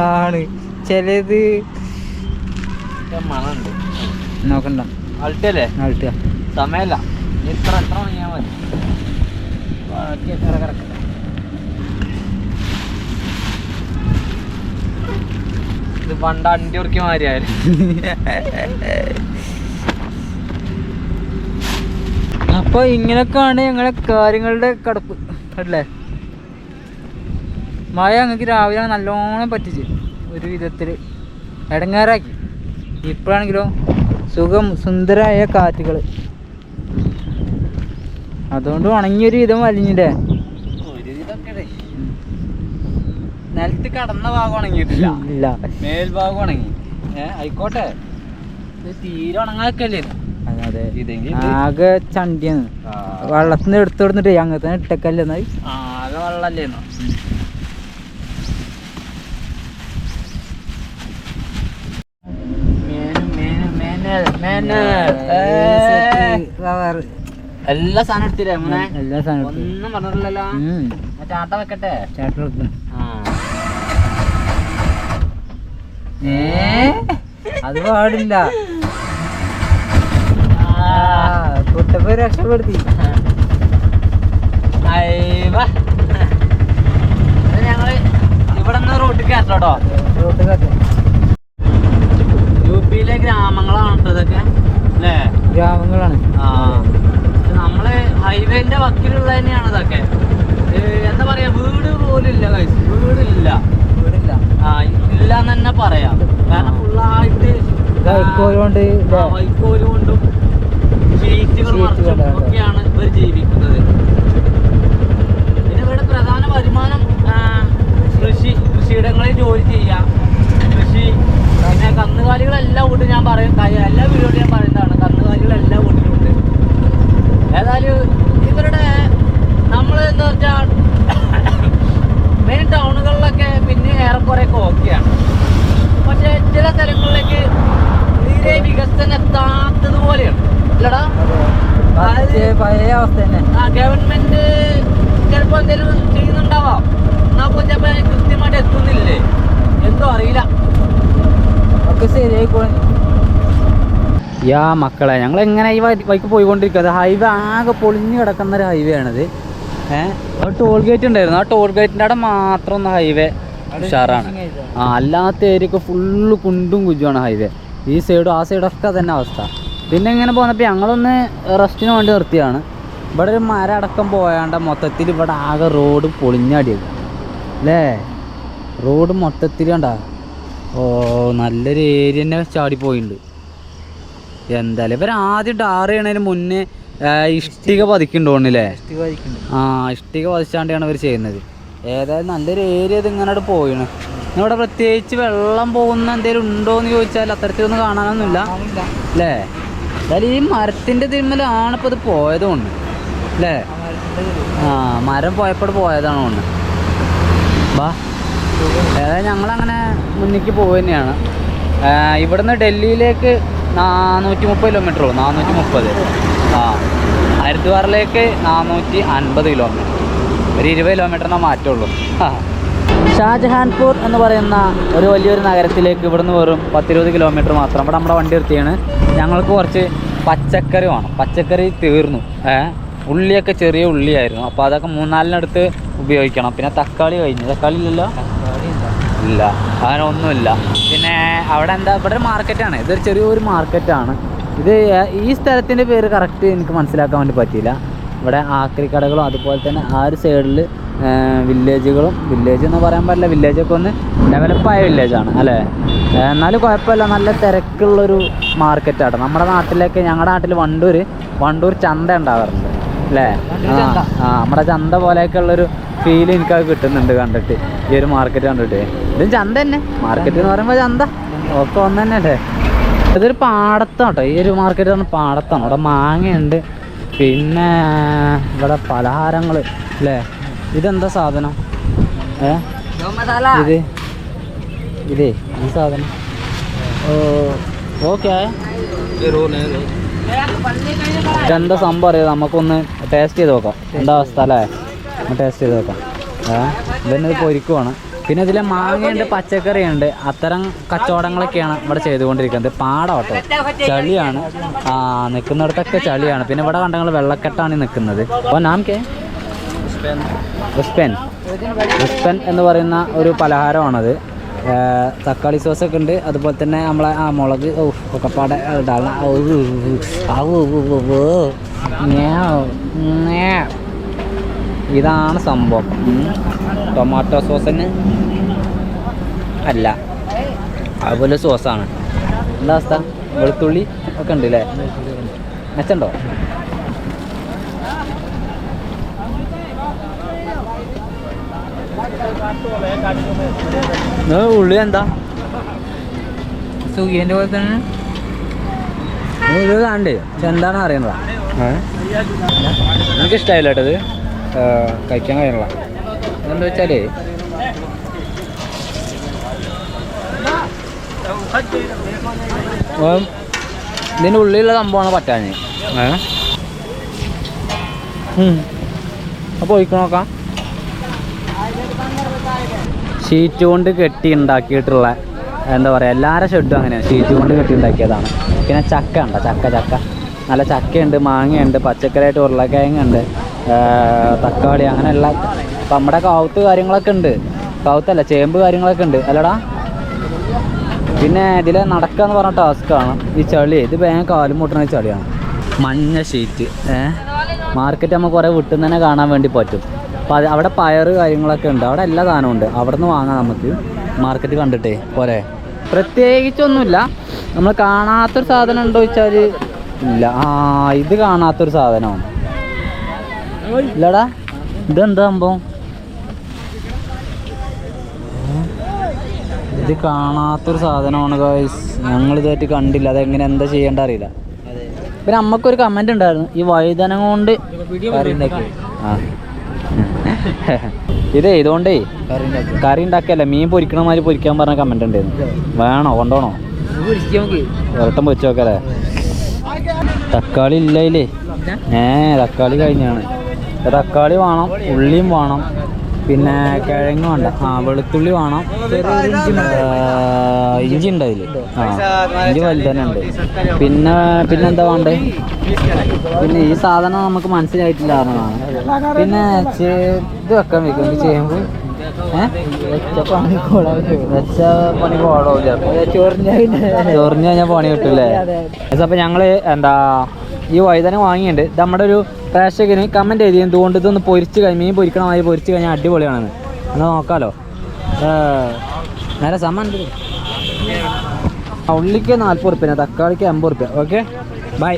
ആണ് ചിലത് മണുണ്ട് നോക്കണ്ട അൾട്ടല്ലേ അൾട്ടുക സമയമല്ല എത്ര ഉണങ്ങിയാൽ മതി ബാക്കിയൊക്കെ കിടക്കട്ടെ. ഇത് പണ്ട് അണ്ടി ഉറക്കി മാറിയായാലും അപ്പൊ ഇങ്ങനൊക്കെയാണ് ഞങ്ങളെ കാര്യങ്ങളുടെ കിടപ്പ് അല്ലേ. മഴ ഞങ്ങൾക്ക് രാവിലെ നല്ലോണം പറ്റിച്ച് ഒരു വിധത്തിൽ ഇടങ്ങേറാക്കി. ഇപ്പോഴാണെങ്കിലോ സുഖം സുന്ദരമായ കാറ്റുകൾ, അതുകൊണ്ട് ഉണങ്ങിയൊരു വിധം വലിഞ്ഞില്ലേ. ഒരു ഇതൊക്കെ നിലത്ത് കടന്ന ഭാഗം ഉണങ്ങിയിട്ടില്ല, ഇല്ല മേൽഭാഗം ഉണങ്ങി. ആയിക്കോട്ടെ, ഇത് തീരെ ഉണങ്ങാക്കല്ലേ. അതെ ആകെ ചണ്ടിയാണ്. വെള്ളത്തിൽ നിന്ന് എടുത്തു കൊടുത്തിട്ട് അങ്ങനത്തെ തന്നെ ഇട്ടക്കല്ലേ എന്നാൽ ആകെ വെള്ളല്ലേന്നോ. എല്ലാ സാധനം എടുത്തില്ലേ മോനെ? എല്ലാ സാധനവും ഒന്നും പറഞ്ഞിട്ടില്ലല്ലോ. ചാട്ട വെക്കട്ടെ? ചേട്ടൻ എടുത്തു. അത് പാടില്ല, കുട്ടപ്പ രക്ഷപ്പെടുത്തി. ഞങ്ങള് ഇവിടെ നിന്ന് റോട്ടിൽ കയറ്റോട്ടോ. യുപിയിലെ ഗ്രാമങ്ങളാണ് ഇതൊക്കെ അല്ലേ? ഗ്രാമങ്ങളാണ്. നമ്മള് ഹൈവേന്റെ വക്കിലുള്ള തന്നെയാണ് ഇതൊക്കെ. എന്താ പറയാ, വീട് പോലും ഇല്ല, വീടില്ല. ഇല്ലാന്ന് തന്നെ പറയാം. കാരണം ഫുള്ളായിട്ട് വൈക്കോല് കൊണ്ടും ഷീറ്റുകൾ മറിച്ചും ഒക്കെയാണ് ഇവർ ജീവിക്കുന്നത്. പിന്നെ ഇവിടെ പ്രധാന വരുമാനം കൃഷിയിടങ്ങളിൽ ജോലി ചെയ്യാം, കൃഷി. പിന്നെ കന്നുകാലികളെല്ലാം വീട്ടിൽ ഞാൻ പറയും, എല്ലാ വീടുകളിലും ഞാൻ പറയുന്നതാണ്, കന്നുകാലികളെല്ലാം വീട്ടിലുണ്ട്. ഏതായാലും ഇവരുടെ നമ്മൾ എന്താ വെച്ചാൽ മെയിൻ ടൗണുകളിലൊക്കെ പിന്നെ ഏറെക്കുറെ ഓക്കെയാണ്. പക്ഷെ ചില സ്ഥലങ്ങളിലേക്ക് തീരെ വികസനം എത്താത്തത് പോലെയാണ് അല്ലടാ. പഴയ അവസ്ഥ തന്നെ. ഗവൺമെന്റ് ചിലപ്പോ എന്തെങ്കിലും ചെയ്യുന്നുണ്ടാവാം, എന്നാ ചിലപ്പോ കൃത്യമായിട്ട് എത്തുന്നില്ലേ എന്തോ അറിയില്ല. ഒക്കെ ശരിയായിക്കോളെ. യാ മക്കളെ, ഞങ്ങൾ എങ്ങനെ ഈ വൈക്ക് പോയിക്കൊണ്ടിരിക്കുന്നത്, ഹൈവേ ആകെ പൊളിഞ്ഞു കിടക്കുന്ന ഒരു ഹൈവേ ആണിത്. ടോൾ ഗേറ്റ് ഉണ്ടായിരുന്നു, ആ ടോൾ ഗേറ്റിൻ്റെ അവിടെ മാത്രം ഒന്ന് ഹൈവേ ഉഷാറാണ്. അല്ലാത്ത ഏരിയക്ക് ഫുള്ള് കുണ്ടും കുജുമാണ് ഹൈവേ. ഈ സൈഡും ആ സൈഡൊക്കെ തന്നെ അവസ്ഥ. പിന്നെ ഇങ്ങനെ പോന്നപ്പോൾ ഞങ്ങളൊന്ന് റെസ്റ്റിന് വേണ്ടി നിർത്തിയാണ്. ഇവിടെ ഒരു മരം അടക്കം പോയാണ്ട് മൊത്തത്തിൽ ഇവിടെ ആകെ റോഡ് പൊളിഞ്ഞടിയത് അല്ലേ. റോഡ് മൊത്തത്തിൽ കണ്ടാ നല്ലൊരു ഏരിയ തന്നെ ചാടിപ്പോയിട്ടുണ്ട്. എന്തായാലും ഇവർ ആദ്യം ടാർ ചെയ്യണതിന് മുന്നേ ഇഷ്ടിക പതിക്കുന്നുണ്ടോന്നില്ലേ? ഇഷ്ടിക പതിച്ചാണ്ടാണ് ഇവർ ചെയ്യുന്നത്. ഏതായാലും നല്ലൊരു ഏരിയ ഇത് ഇങ്ങനെ പോയിണ്. ഇവിടെ പ്രത്യേകിച്ച് വെള്ളം പോകുന്ന എന്തെങ്കിലും ഉണ്ടോ എന്ന് ചോദിച്ചാൽ അത്തരത്തിലൊന്നും കാണാനൊന്നുമില്ല അല്ലേ. എന്തായാലും ഈ മരത്തിൻ്റെ തിരുമ്മലാണ് ഇപ്പോൾ ഇത് പോയതുകൊണ്ട് അല്ലേ. മരം പോയപ്പോൾ പോയതാണ് കൊണ്ട്. വാ, ഏതായാലും ഞങ്ങളങ്ങനെ മുന്നിലേക്ക് പോവുക തന്നെയാണ്. ഇവിടുന്ന് ഡൽഹിയിലേക്ക് 430 കിലോമീറ്റർ ഉള്ളൂ. 430. ഹരിദ്വാറിലേക്ക് 450 കിലോമീറ്റർ. ഒരു 20 കിലോമീറ്ററിനെ മാറ്റമുള്ളൂ. ഷാജഹാൻപൂർ എന്ന് പറയുന്ന ഒരു വലിയൊരു നഗരത്തിലേക്ക് ഇവിടുന്ന് വെറും 10-20 കിലോമീറ്റർ മാത്രം. ഇവിടെ നമ്മുടെ വണ്ടി നിർത്തിയാണ്. ഞങ്ങൾക്ക് കുറച്ച് പച്ചക്കറി വേണം. പച്ചക്കറി തീർന്നു. ഉള്ളിയൊക്കെ ചെറിയ ഉള്ളിയായിരുന്നു, അപ്പോൾ അതൊക്കെ 3-4 ഉപയോഗിക്കണം. പിന്നെ തക്കാളി കഴിഞ്ഞു. തക്കാളി ഇല്ലല്ലോ, ഇല്ല, അങ്ങനെ ഒന്നുമില്ല. പിന്നെ അവിടെ എന്താ, ഇവിടെ ഒരു മാർക്കറ്റാണ്. ഇതൊരു ചെറിയൊരു മാർക്കറ്റാണ് ഇത്. ഈ സ്ഥലത്തിൻ്റെ പേര് കറക്റ്റ് എനിക്ക് മനസ്സിലാക്കാൻ വേണ്ടി പറ്റിയില്ല. ഇവിടെ ആക്രിക്കടകളും അതുപോലെ തന്നെ ആ ഒരു സൈഡിൽ വില്ലേജുകളും. വില്ലേജ് എന്ന് പറയാൻ പറ്റില്ല, വില്ലേജൊക്കെ ഒന്ന് ഡെവലപ്പായ വില്ലേജാണ് അല്ലേ. എന്നാലും കുഴപ്പമില്ല, നല്ല തിരക്കുള്ളൊരു മാർക്കറ്റാണ്. നമ്മുടെ നാട്ടിലേക്ക്, ഞങ്ങളുടെ നാട്ടിൽ വണ്ടൂർ ചന്ത ഉണ്ടാവാറുണ്ട് അല്ലേ. നമ്മുടെ ചന്ത പോലെയൊക്കെ ഉള്ളൊരു ഫീൽ എനിക്കത് കിട്ടുന്നുണ്ട് കണ്ടിട്ട്, ഈ ഒരു മാർക്കറ്റ് കണ്ടിട്ട്. ഇതും ചന്ത തന്നെ, മാർക്കറ്റ് എന്ന് പറയുമ്പോൾ ചന്ത ഒക്കെ ഒന്ന് തന്നെ അല്ലേ. ഇതൊരു പാടത്താണ് കേട്ടോ, ഈ ഒരു മാർക്കറ്റ് പറഞ്ഞാൽ പാടത്താണ്. ഇവിടെ മാങ്ങയുണ്ട്, പിന്നെ ഇവിടെ പലഹാരങ്ങൾ അല്ലേ. ഇതെന്താ സാധനം? ഇതേ ഈ സാധനം ഓക്കെ എന്താ സംഭവം അറിയാം, നമുക്കൊന്ന് ടേസ്റ്റ് ചെയ്ത് നോക്കാം. എന്താ അവസ്ഥ അല്ലേ? ടേസ്റ്റ് ചെയ്ത് നോക്കാം. ഇതന്നെ ഇത് പൊരിക്കുവാണ്. പിന്നെ ഇതിലെ മാങ്ങയുണ്ട്, പച്ചക്കറിയുണ്ട്. അത്തരം കച്ചവടങ്ങളൊക്കെയാണ് ഇവിടെ ചെയ്തുകൊണ്ടിരിക്കുന്നത്. പാടോട്ടോ, ചളിയാണ്. നിൽക്കുന്നിടത്തൊക്കെ ചളിയാണ്. പിന്നെ ഇവിടെ കണ്ടങ്ങൾ വെള്ളക്കെട്ടാണ് നിൽക്കുന്നത്. അപ്പോൾ നാം കെ റിസ്പെൻ എന്ന് പറയുന്ന ഒരു പലഹാരമാണത്. തക്കാളി സോസൊക്കെ ഉണ്ട്. അതുപോലെ തന്നെ നമ്മളെ മുളക് ഒക്കെപ്പാടെ ഇടാണ്. ഇതാണ് സംഭവം. ടൊമാറ്റോ സോസിന് അല്ല, അതുപോലെ സോസാണ്. എന്താ അവസ്ഥ? വെളുത്തുള്ളി ഒക്കെ ഉണ്ട് അല്ലേ? മെച്ചണ്ടോ? ഉള്ളി എന്താ സുഖിയൻ്റെ പോലെ തന്നെ ഇത് കാണണ്ടേ? പക്ഷെ എന്താണ് അറിയണതാ? എനിക്കിഷ്ടമായില്ല കേട്ടത്, കഴിക്കാൻ കഴിയണല്ല. എന്താ വെച്ചാലേ ഇതിൻ്റെ ഉള്ളിലുള്ള സംഭവമാണ് പറ്റാഞ്ഞ്. അപ്പോൾ ഒഴിക്കണ നോക്കാം. ഷീറ്റ് കൊണ്ട് കെട്ടി ഉണ്ടാക്കിയിട്ടുള്ള, എന്താ പറയുക, എല്ലാവരുടെ ഷെഡും അങ്ങനെയാണ് ഷീറ്റ് കൊണ്ട് കെട്ടി ഉണ്ടാക്കിയതാണ്. പിന്നെ ചക്ക ഉണ്ട്, ചക്ക നല്ല ചക്കയുണ്ട്, മാങ്ങയുണ്ട്, പച്ചക്കറിയായിട്ട് ഉരുളക്കിഴങ്ങുണ്ട്, തക്കാളി, അങ്ങനെയുള്ള നമ്മുടെ കാവുത്ത് കാര്യങ്ങളൊക്കെ ഉണ്ട്. കാവുത്തല്ല, ചേമ്പ് കാര്യങ്ങളൊക്കെ ഉണ്ട് അല്ലടാ. പിന്നെ ഇതിൽ നടക്കുക എന്ന് പറഞ്ഞ ടാസ്ക്കാണ്. ഈ ചളി, ഇത് വേഗം കാലും മുട്ടുന്ന ചളിയാണ്. മഞ്ഞ ഷീറ്റ്. മാർക്കറ്റ് നമുക്ക് കുറേ വിട്ടുന്ന തന്നെ കാണാൻ വേണ്ടി പറ്റും. അപ്പോൾ അവിടെ പയറ് കാര്യങ്ങളൊക്കെ ഉണ്ട്. അവിടെ എല്ലാ സാധനവും ഉണ്ട്. അവിടെ നിന്ന് വാങ്ങാം നമുക്ക്. മാർക്കറ്റ് കണ്ടിട്ടേ പോരെ. പ്രത്യേകിച്ചൊന്നുമില്ല. നമ്മൾ കാണാത്തൊരു സാധനം ഉണ്ടോ ചോദിച്ചാൽ ഇല്ല. ഇത് കാണാത്തൊരു സാധനമാണ് ഇല്ലടാ. ഇതെന്താ സംഭവം? ഇത് കാണാത്തൊരു സാധനമാണ് ഗൈസ്. ഞങ്ങളിതായിട്ട് കണ്ടില്ല. അതെങ്ങനെ എന്താ ചെയ്യേണ്ട അറിയില്ല. പിന്നെ അമ്മക്കൊരു കമൻറ്റ് ഉണ്ടായിരുന്നു, ഈ വഴുതന കൊണ്ട് ഇതേ ഇതുകൊണ്ടേ കറി ഉണ്ടാക്കിയല്ല, മീൻ പൊരിക്കണ മാതിരി പൊരിക്കാൻ പറഞ്ഞ കമൻറ്റ് ഉണ്ടായിരുന്നു. വേണോ, കൊണ്ടോണോ? ഒരട്ടം പൊരിച്ച് നോക്കല്ലേ. തക്കാളി ഇല്ല ഇല്ലേ? തക്കാളി കഴിഞ്ഞാണ്. തക്കാളി വേണം, ഉള്ളിയും വേണം, പിന്നെ കിഴങ്ങ് വേണ്ട, വെളുത്തുള്ളി വേണം, ഇഞ്ചി ഉണ്ട് അതിൽ. ഇഞ്ചി വലുതന്നെ ഉണ്ട്. പിന്നെന്താ വേണ്ടേ? പിന്നെ ഈ സാധനം നമുക്ക് മനസ്സിലായിട്ടില്ല പറഞ്ഞതാണ്. പിന്നെ ഇത് വെക്കാൻ വെക്കും, ചേമ്പ് വെച്ച പണി കോളാവില്ല. ചൊറിഞ്ഞ് കഴിഞ്ഞാൽ പണി കിട്ടൂല്ലേ? അപ്പം ഞങ്ങൾ എന്താ ഈ വഴുതന വാങ്ങിയിട്ടുണ്ട്. ഇത് നമ്മുടെ ഒരു പ്രേക്ഷകന് കമൻറ്റ് എഴുതി എന്തുകൊണ്ട് ഇതൊന്ന് പൊരിച്ച് മീൻ പൊരിക്കണ മാതിരി പൊരിച്ച് കഴിഞ്ഞാൽ അടിപൊളിയാണെന്ന്. എന്നാൽ നോക്കാമല്ലോ. നേരെ സമ്മാനം ഉള്ളിക്ക് 40 റുപ്യ, തക്കാളിക്ക് 50 റുപ്യ. Okay, bye.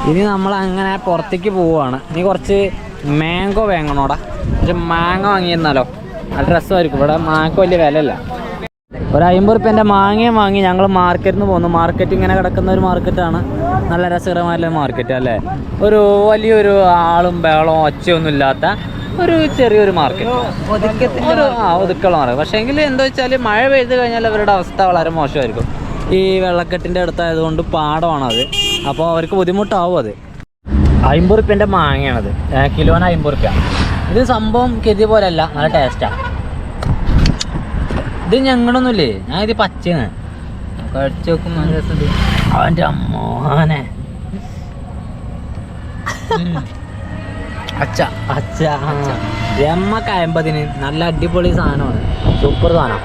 ഇനി നമ്മൾ അങ്ങനെ പുറത്തേക്ക് പോവുകയാണ്. ഇനി കുറച്ച് മാംഗോ വാങ്ങണോടാ. പക്ഷെ മാങ്ങ വാങ്ങിയിരുന്നാലോ നല്ല രസമായിരിക്കും. ഇവിടെ മാങ്ങ വലിയ വിലയല്ല. ഒരു 50 റുപ്യേൻ്റെ മാങ്ങയും വാങ്ങി ഞങ്ങൾ മാർക്കറ്റിൽ നിന്ന് പോന്നു. മാർക്കറ്റ് ഇങ്ങനെ കിടക്കുന്ന ഒരു മാർക്കറ്റാണ്. നല്ല രസകരമായിട്ടുള്ള മാർക്കറ്റ് അല്ലേ. ഒരു വലിയൊരു ആളും ബഹളവും ഒച്ചയൊന്നും ഇല്ലാത്ത ഒരു ചെറിയൊരു മാർക്കറ്റ്, ഒതുക്കുള്ള മാർക്കറ്റ്. പക്ഷേ എങ്കിൽ എന്താ വെച്ചാൽ മഴ പെയ്ത് കഴിഞ്ഞാൽ അവരുടെ അവസ്ഥ വളരെ മോശമായിരിക്കും. ഈ വെള്ളക്കെട്ടിൻ്റെ അടുത്തായതുകൊണ്ട് പാടമാണത്. അപ്പോൾ അവർക്ക് ബുദ്ധിമുട്ടാവും അത്. 50 റുപ്യേൻ്റെ മാങ്ങയാണത്. കിലോന് 50 റുപ്യ. ഇത് സംഭവം കെതി പോലെയല്ല, നല്ല ടേസ്റ്റാണ്. ഇത് ഞങ്ങളൊന്നുമില്ലേ, ഞാൻ ഇത് പച്ചയാണ് കഴിച്ചു നോക്കും. നല്ല രസമുണ്ട്. അവൻ്റെ അമ്മോനെ എമ്മക്ക് 50-ന് നല്ല അടിപൊളി സാധനമാണ്. സൂപ്പർ സാധനം.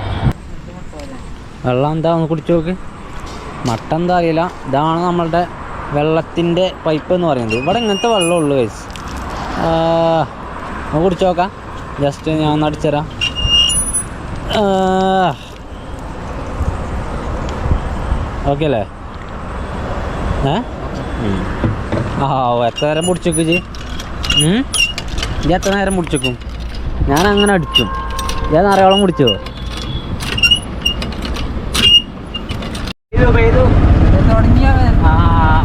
വെള്ളം എന്താ ഒന്ന് കുടിച്ചു നോക്ക്. മട്ട എന്താ അറിയില്ല. ഇതാണ് നമ്മളുടെ വെള്ളത്തിൻ്റെ പൈപ്പ് എന്ന് പറയുന്നത്. ഇവിടെ ഇങ്ങനത്തെ വെള്ളമുള്ളൂ ഗൈസ്. ഒന്ന് കുടിച്ചു നോക്കാം. ജസ്റ്റ് ഞാൻ ഒന്ന് അടിച്ചുതരാം. ഓക്കെ അല്ലേ? എത്ര നേരം പിടിച്ചേക്കും ചേച്ചി? ഇത് എത്ര നേരം പിടിച്ചേക്കും? ഞാൻ അങ്ങനെ അടിച്ചും. ഞാൻ നിറയോളം പിടിച്ചോ?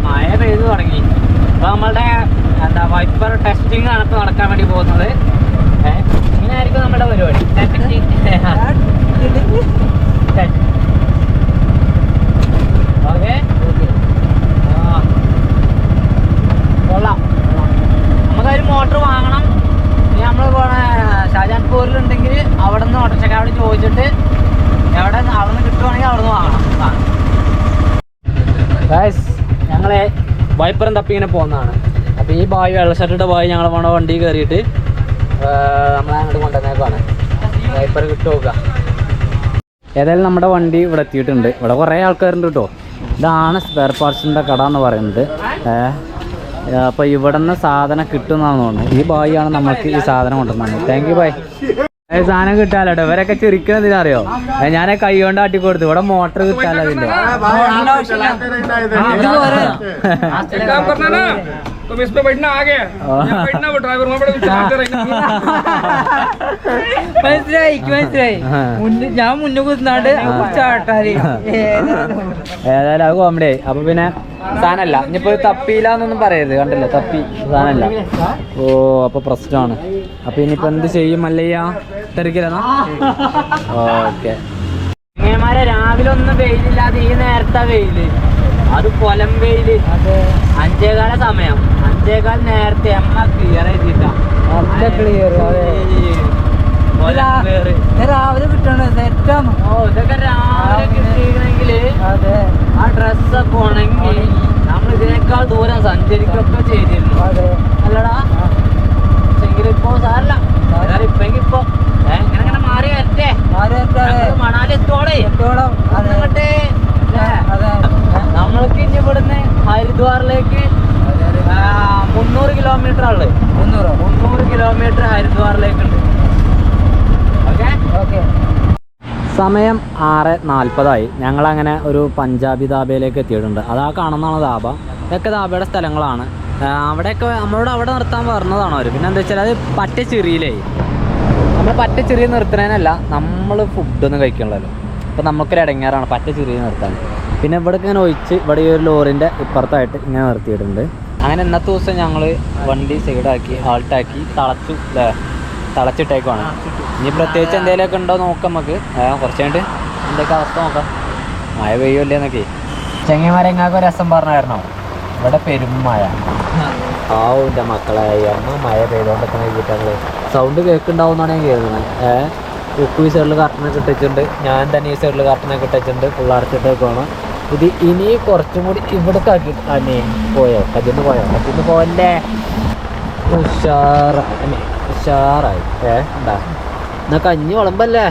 മഴ പെയ്തു തുടങ്ങി. അപ്പോൾ നമ്മളുടെ എന്താ വൈപ്പർ ടെസ്റ്റിംഗ് ആണ് ഇപ്പോൾ നടക്കാൻ വേണ്ടി പോകുന്നത്. ഇങ്ങനെ ആയിരിക്കും നമ്മുടെ പരിപാടി. ഓക്കെ. ഗൈസ് ഞങ്ങളെ വൈപ്പറും തപ്പി ഇങ്ങനെ പോകുന്നതാണ്. അപ്പോൾ ഈ ബായ് വെള്ള ഷർട്ടിട്ട ബായ് ഞങ്ങളെ പോണ വണ്ടി കയറിയിട്ട് നമ്മളെ അങ്ങോട്ട് കൊണ്ടുവന്നേക്കാണ്. വൈപ്പർ കിട്ടി നോക്കുക. ഏതായാലും നമ്മുടെ വണ്ടി ഇവിടെ എത്തിയിട്ടുണ്ട്. ഇവിടെ കുറേ ആൾക്കാരുണ്ട് കേട്ടോ. ഇതാണ് സ്പെയർ പാർട്സിൻ്റെ കട എന്ന് പറയുന്നത്. അപ്പോൾ ഇവിടെ നിന്ന് സാധനം കിട്ടുമെന്നാണ് തോന്നുന്നത്. ഈ ബായി ആണ് നമുക്ക് ഈ സാധനം കൊണ്ടുവന്നത്. Thank you bye. സാധനം കിട്ടാലോ. ഇവരൊക്കെ ചിരിക്കുന്നതിനറിയോ? ഞാൻ കൈ കൊണ്ട് ആട്ടി കൊടുത്തു. ഇവിടെ മോട്ടർ കിട്ടാലോ അതിൻ്റെ. तुम इस पे बैठना आ गया बैठना वो ड्राइवर वहां बड़े चलाते रहेंगे ഞാൻ മുന്നേ കുത്തുന്നാണ്ട് ഏതായാലും അത് കോമഡി ആയി. അപ്പൊ പിന്നെ സാധനമല്ല ഇനിയിപ്പോ തപ്പിയില്ല എന്നൊന്നും പറയരുത്. കണ്ടല്ലോ തപ്പി സാധനമല്ല. ഓ അപ്പൊ പ്രശ്നമാണ്. അപ്പൊ ഇനിയിപ്പോ എന്ത് ചെയ്യും? അല്ലയ്യ തിരക്കില്ല. ഓക്കെ രാവിലെ ഒന്നും വെയിലില്ലാതെ ഈ നേരത്തെ വെയില്, അത് കൊലം വെയില്. 5:15 സമയം. 5:15 നേരത്തെ എമ്മ ക്ലിയർ ചെയ്തിട്ടാ. രാവിലെ കിട്ടണ സെറ്റാണ്. ഓ ഇതൊക്കെ രാവിലെ കിട്ടിയെങ്കില് ആ ഡ്രസ്സൊക്കെ ഉണങ്ങി നമ്മൾ ഇതിനേക്കാൾ ദൂരം സഞ്ചരിക്കൊക്കെ ചെയ്തിരുന്നു. അല്ലടാ ഇപ്പൊ സാരല്ല. ഇപ്പൊ ഇങ്ങനെ മാറി വരട്ടെ. മണാലി എത്തോളേ. നമ്മൾക്ക് ഇനി ഇവിടുന്ന് ഹരിദ്വാറിലേക്ക് 300 കിലോമീറ്റർ ഉള്ളത്. 300 കിലോമീറ്റർ ഹരിദ്വാറിലേക്കുണ്ട്. ഓക്കെ. സമയം 6:40 ഞങ്ങളങ്ങനെ ഒരു പഞ്ചാബി ധാബയിലേക്ക് എത്തിയിട്ടുണ്ട്. അതാ കാണുന്നതാണ് ധാബ. ഇതൊക്കെ ധാബയുടെ സ്ഥലങ്ങളാണ്. അവിടെയൊക്കെ നമ്മളോട് അവിടെ നിർത്താൻ പറഞ്ഞതാണ് അവർ. പിന്നെ എന്താ വെച്ചാൽ അത് പറ്റ ചെറിയിലേ, നമ്മൾ പറ്റ ചെറിയ നിർത്തുന്നതിനല്ല, നമ്മൾ ഫുഡൊന്നും കഴിക്കണമല്ലോ. അപ്പോൾ നമുക്കൊരു ഇടങ്ങാറാണ് പറ്റ ചെറിയ നിർത്താൻ. പിന്നെ ഇവിടെ ഇങ്ങനെ ഒഴിച്ച് ഇവിടെ ഈ ഒരു ലോറിൻ്റെ ഇപ്പുറത്തായിട്ട് ഇങ്ങനെ നിർത്തിയിട്ടുണ്ട്. അങ്ങനെ ഇന്നത്തെ ദിവസം ഞങ്ങൾ വണ്ടി സൈഡാക്കി ആൾട്ടാക്കി തളച്ചിട്ടേക്കുവാണ്. ഇനി പ്രത്യേകിച്ച് എന്തെങ്കിലുമൊക്കെ ഉണ്ടോ നോക്കാം നമുക്ക്. കുറച്ച് കഴിഞ്ഞിട്ട് എന്തൊക്കെ അവസ്ഥ നോക്കാം. മഴ പെയ്യുമല്ലേ എന്നൊക്കെ. ചെങ്ങന്മാരെങ്ങാക്കും രസം പറഞ്ഞായിരുന്നോ? ഇവിടെ പെരുമഴ. ആവുൻ്റെ മക്കളെ അമ്മ മഴ പെയ്തുകൊണ്ടൊക്കെ വീട്ടുകൾ സൗണ്ട് കേൾക്കുന്നുണ്ടാവും എന്നാണ് ഞാൻ കരുതുന്നത്. ഉപ്പ് ഈ സൈഡിൽ കർട്ടനൊക്കെ ഇട്ടിട്ടുണ്ട്. ഞാൻ തന്നെ ഈ സൈഡിൽ കർട്ടനൊക്കെ ഇട്ടിട്ടുണ്ട്. ഫുള്ളടച്ചിട്ടേക്കാണ്. ഇത് ഇനി കുറച്ചും കൂടി ഇവിടേക്ക് ആക്കി അന്നെ പോയോ? കജിന്ന് പോയല്ലേ? ഉഷാറായി. എന്താ എന്നാ കഞ്ഞി വിളമ്പല്ലേ?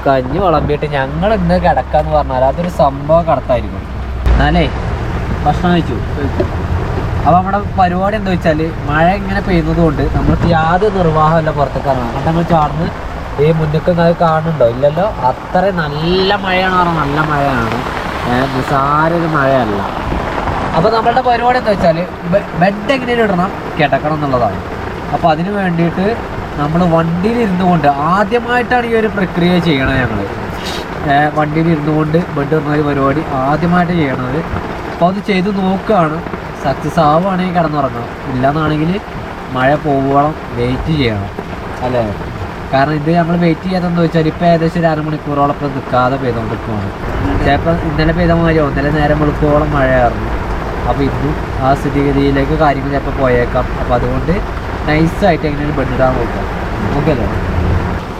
കഞ്ഞി വിളമ്പിയിട്ട് ഞങ്ങൾ ഇന്ന് കിടക്കാന്ന് പറഞ്ഞാൽ അതൊരു സംഭവം കടത്തായിരിക്കും. എന്നാലേ ഭക്ഷണം കഴിച്ചു. അപ്പോൾ നമ്മുടെ പരിപാടി എന്താ വെച്ചാൽ മഴ ഇങ്ങനെ പെയ്യുന്നത് കൊണ്ട് നമ്മൾക്ക് യാതൊരു നിർവാഹമല്ല പുറത്തേക്ക് ഇറങ്ങാം. കണ്ട നമ്മൾ ചാടുന്ന് ഈ മുന്നൊക്കെ അത് കാണുന്നുണ്ടോ? ഇല്ലല്ലോ. അത്ര നല്ല മഴയാണ് പറഞ്ഞാൽ നല്ല മഴയാണ്. നിസാരൊരു മഴയല്ല. അപ്പോൾ നമ്മളുടെ പരിപാടി എന്താ വെച്ചാൽ ബെഡ് എങ്ങനെയും ഇടണം, കിടക്കണം എന്നുള്ളതാണ്. അപ്പോൾ അതിന് വേണ്ടിയിട്ട് നമ്മൾ വണ്ടിയിലിരുന്നു കൊണ്ട് ആദ്യമായിട്ടാണ് ഈ ഒരു പ്രക്രിയ ചെയ്യണത്. ഞങ്ങൾ വണ്ടിയിലിരുന്നു കൊണ്ട് ബെഡ് ഇടുന്ന ഒരു പരിപാടി ആദ്യമായിട്ട് ചെയ്യണത്. അപ്പോൾ അത് ചെയ്ത് നോക്കുകയാണ്. സക്സസ് ആവുകയാണെങ്കിൽ കിടന്നുറങ്ങണം, ഇല്ലയെന്നാണെങ്കിൽ മഴ പോവോളം വെയിറ്റ് ചെയ്യണം അല്ലേ? കാരണം ഇത് നമ്മൾ വെയിറ്റ് ചെയ്യാതെന്ന് വെച്ചാൽ ഇപ്പോൾ ഏകദേശം ഒരു അരമണിക്കൂറോളം ഇപ്പം നിൽക്കാതെ പെയ്തുകൊണ്ടിരിക്കുകയാണ്. ചിലപ്പോൾ ഇന്നലെ പെയ്ത മാതിരിയോ ഇന്നലെ നേരം വെളുക്കോളം മഴയായിരുന്നു. അപ്പോൾ ഇന്നും ആ സ്ഥിതിഗതിയിലേക്ക് കാര്യങ്ങൾ ചിലപ്പോൾ പോയേക്കാം. അപ്പോൾ അതുകൊണ്ട് നൈസായിട്ട് എങ്ങനെയാണ് ബെഡിടാൻ നോക്കാം. ഓക്കെയല്ലേ?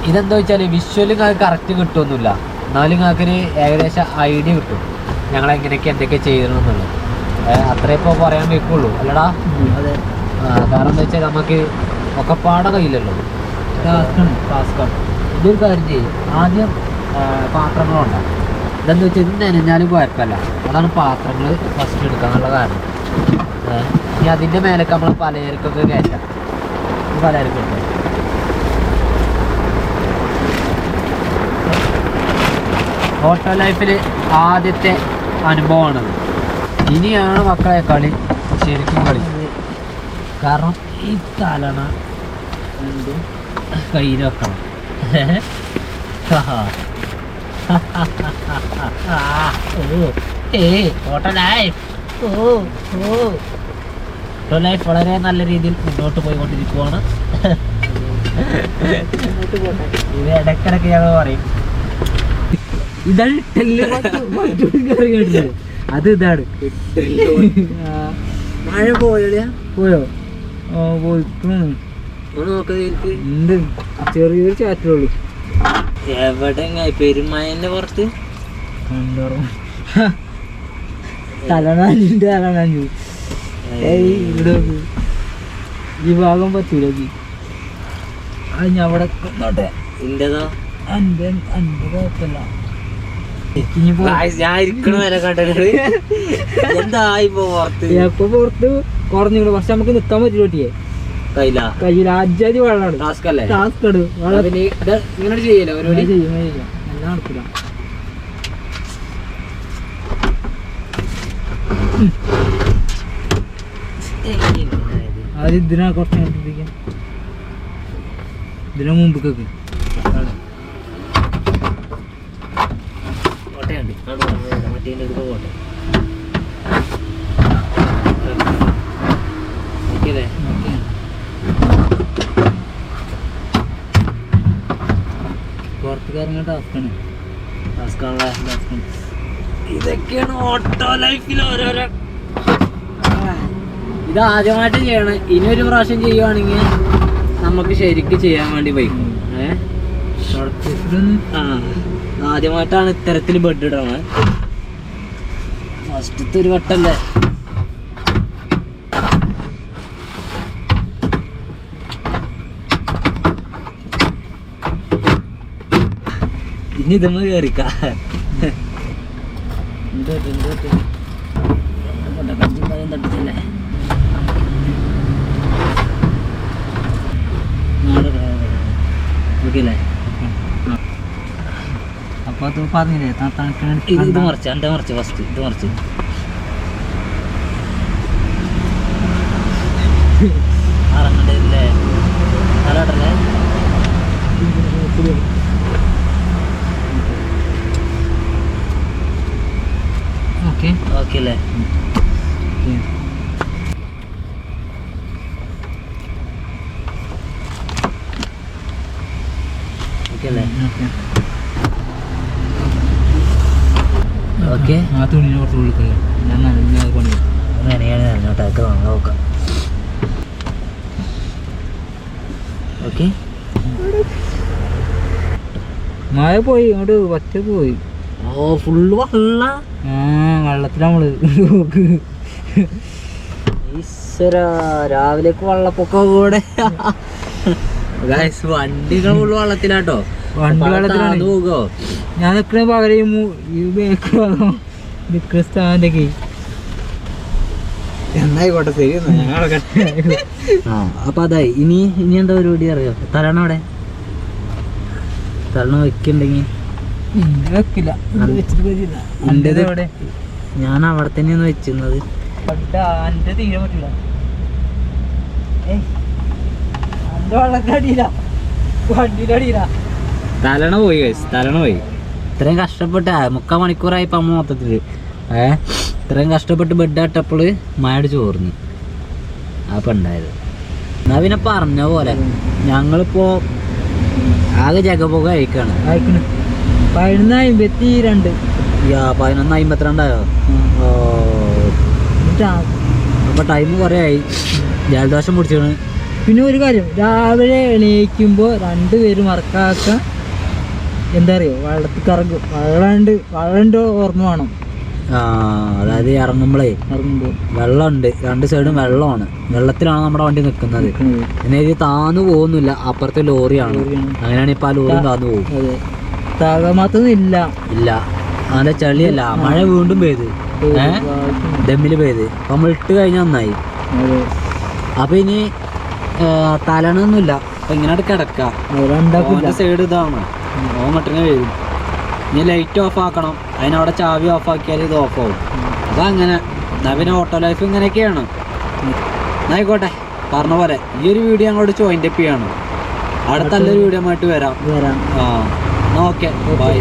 ഇതെന്താ വെച്ചാൽ വിഷ്വലും നിങ്ങൾക്ക് കറക്റ്റ് കിട്ടുമൊന്നുമില്ല, എന്നാലും നിങ്ങൾക്കൊരു ഏകദേശം ഐഡിയ കിട്ടും ഞങ്ങളെങ്ങനെയൊക്കെ എന്തൊക്കെ ചെയ്യണമെന്നുള്ളത്. അത്രേ ഇപ്പോൾ പറയാൻ വെക്കുള്ളൂ അല്ലടാ? അതെ. കാരണം എന്താ വെച്ചാൽ നമുക്ക് ഒക്കെ പാടെ കയ്യില്ലല്ലോ. ടാസ്ക്കാണ്. ഇതൊരു കാര്യം ചെയ്യും. ആദ്യം പാത്രങ്ങളുണ്ടാകും. ഇതെന്താ വെച്ചാൽ ഇത് നനഞ്ഞാലും കുഴപ്പമില്ല. അതാണ് പാത്രങ്ങൾ ഫസ്റ്റ് എടുക്കാന്നുള്ള കാരണം. ഇനി അതിൻ്റെ മേലേക്ക് നമ്മൾ പലചരക്കൊക്കെ കയറ്റാം. പലചരക്കുണ്ട്. ഓട്ടോ ലൈഫിൽ ആദ്യത്തെ അനുഭവമാണത്. ഇനിയാണ് മക്കളെ കളി, ശരിക്കും കളി. കാരണം ഈ തലണ കയ്യിൽ വെക്കണം. ഓട്ടോ ലൈഫ് വളരെ നല്ല രീതിയിൽ മുന്നോട്ട് പോയിക്കൊണ്ടിരിക്കുവാണ്. ഇത് ഇടയ്ക്കിടയ്ക്ക് ഞങ്ങൾ പറയും ഇതാണ് അത് ഇതാണ്. മഴ പോയോ? എന്ത് ചെറിയൊരു ചാറ്റുള്ളൂ. എവിടെ പെരുമഴന്റെ പുറത്ത് തലനാഞ്ഞിന്റെ തലനാഞ്ഞു. ഏയ് ഇവിടെ ഈ ഭാഗം പറ്റൂല. അത് ഞാൻ അവിടെ നോട്ടെ. ഇന്റേതോ അന്റെ കുഴപ്പമില്ല. ഞാൻ ഇരിക്കണ വില കണ്ടത് എന്തായി പുറത്ത് എപ്പൊ പുറത്ത് കുറഞ്ഞു. പക്ഷെ നമുക്ക് നിക്കാൻ പറ്റില്ല പറ്റിയേ കയ്യില അജാതി വെള്ളമാണ്. ടാസ്ക് ആണ്. ഇങ്ങനെ ചെയ്യല്ലോ എല്ലാം നടക്കില്ല. അത് ഇതിനാ കുറച്ച് കണ്ടിരിക്കാൻ ഇതിനു മുമ്പൊക്കെ പുറത്തുകാരങ്ങ ടാസ്കാണ്. ഇതൊക്കെയാണ് ഓട്ടോ ലൈഫിൽ ഓരോരോ. ഇത് ആദ്യമായിട്ട് ചെയ്യണം. ഇനി ഒരു പ്രാവശ്യം ചെയ്യുവാണെങ്കിൽ നമുക്ക് ശരിക്കും ചെയ്യാൻ വേണ്ടി വയ്ക്കും. ആദ്യമായിട്ടാണ് ഇത്തരത്തിൽ ബെഡ് ഇടണത്. ഫസ്റ്റത്തെ ഒരു വട്ടല്ലേ. ഇനി ഇതൊന്ന് കയറിക്ക. തട്ടിച്ചല്ലേ ഓക്കെല്ലേ. അപ്പൊ അത് പറഞ്ഞില്ലേ ഇത് മറിച്ച് എൻ്റെ മറിച്ച് ഫസ്റ്റ് ഇത് മറിച്ച് അറങ്ങണ്ടല്ലേ അറടല്ലേ. ഓക്കെ ഓക്കെ അല്ലേ. ഓക്കെ അല്ലേ. ഓക്കെ ആ തുണിനെ കുറച്ച് കൊടുക്കില്ല. ഞാൻ നല്ല പണി അങ്ങനെയാണ് അങ്ങോട്ടൊക്കെ നോക്കാം. ഓക്കെ മഴ പോയി ഇങ്ങോട്ട് പച്ച പോയി. ഓ ഫുള്ള് വെള്ള. വെള്ളത്തിൽ നമ്മള് ഈശ്വര രാവിലേക്ക് വെള്ളപ്പൊക്കം കൂടെ. വണ്ടികൾ ഫുള്ള് വെള്ളത്തിലാട്ടോ. വണ്ടി വെള്ളത്തിലാണ് പോകോ. ഞാൻ നിൽക്കണ പകരം ഈ നിൽക്കുന്ന സ്ഥാനത്തേക്ക് എന്നായിക്കോട്ടെ. ശരി അപ്പൊ അതായി. ഇനി എന്താ പരിപാടി അറിയോ? തലണ അവിടെ തലണ വെക്കുണ്ടെങ്കിൽ വെക്കില്ല. എന്റേത് എവിടെ? ഞാൻ അവിടെ തന്നെയാണ് വെച്ചിരുന്നത്. എന്റെ തീരെ പറ്റില്ല. എന്റെ വെള്ളത്തിന്റെ അടിയില വണ്ടിയുടെ അടിയില തലണ പോയി തലണ പോയി. ഇത്രയും കഷ്ടപ്പെട്ട 3/4 മണിക്കൂറായി ഇപ്പം അമ്മ മൊത്തത്തില്. ഇത്രയും കഷ്ടപ്പെട്ട് ബെഡ് ഇട്ടപ്പോൾ മഴ ചോർന്നു. അപ്പം ഉണ്ടായത്. എന്നാ പിന്നെ പറഞ്ഞ പോലെ ഞങ്ങളിപ്പോ ആകെ ജഗപുക അയക്കാണ്. 11:52. 11:52 അപ്പൊ ടൈം കുറേ ആയി. ജലദോഷം പിടിച്ചാണ്. പിന്നെ ഒരു കാര്യം, രാവിലെ എണീക്കുമ്പോൾ 2 പേര് മറക്കാക്ക എന്താ അറിയോ, വെള്ളത്തിൽ കറങ്ങും. വെള്ളമുണ്ട് ഓർമ്മ വേണം. അതായത് ഇറങ്ങുമ്പോഴേ വെള്ളമുണ്ട്, 2 സൈഡും വെള്ളമാണ്. വെള്ളത്തിലാണ് നമ്മുടെ വണ്ടി നിൽക്കുന്നത്. പിന്നെ ഇത് താന്നു പോകുന്നില്ല, അപ്പുറത്തെ ലോറിയാണ്. അങ്ങനെയാണ് ഇപ്പൊ ആ ലോറി താന്നു പോകും. താകമാത്തൊന്നും ഇല്ല. അങ്ങനെ ചളിയല്ല. മഴ വീണ്ടും പെയ്ത് ഡമ്മില് പെയ്ത്. അപ്പൊ നമ്മൾ ഇട്ട് കഴിഞ്ഞാൽ നന്നായി. അപ്പൊ ഇനി തലണൊന്നുമില്ല. അപ്പൊ ഇങ്ങനെ കിടക്കാം. സൈഡ് ഇതാണ്. മട്ടിനെ വരും. ഇനി ലൈറ്റ് ഓഫ് ആക്കണം. അതിനവിടെ ചാവി ഓഫ് ആക്കിയാൽ ഇത് ഓഫ് ആവും. അപ്പൊ അങ്ങനെ പിന്നെ ഓട്ടോ ലൈഫ് ഇങ്ങനെയൊക്കെയാണ്. ആയിക്കോട്ടെ, പറഞ്ഞ പോലെ ഈ ഒരു വീഡിയോ ഞങ്ങളോട് ജോയിന്റ് അപ്പ് ചെയ്യാണ്. അടുത്ത നല്ലൊരു വീഡിയോ ആയിട്ട് വരാം. Okay, by.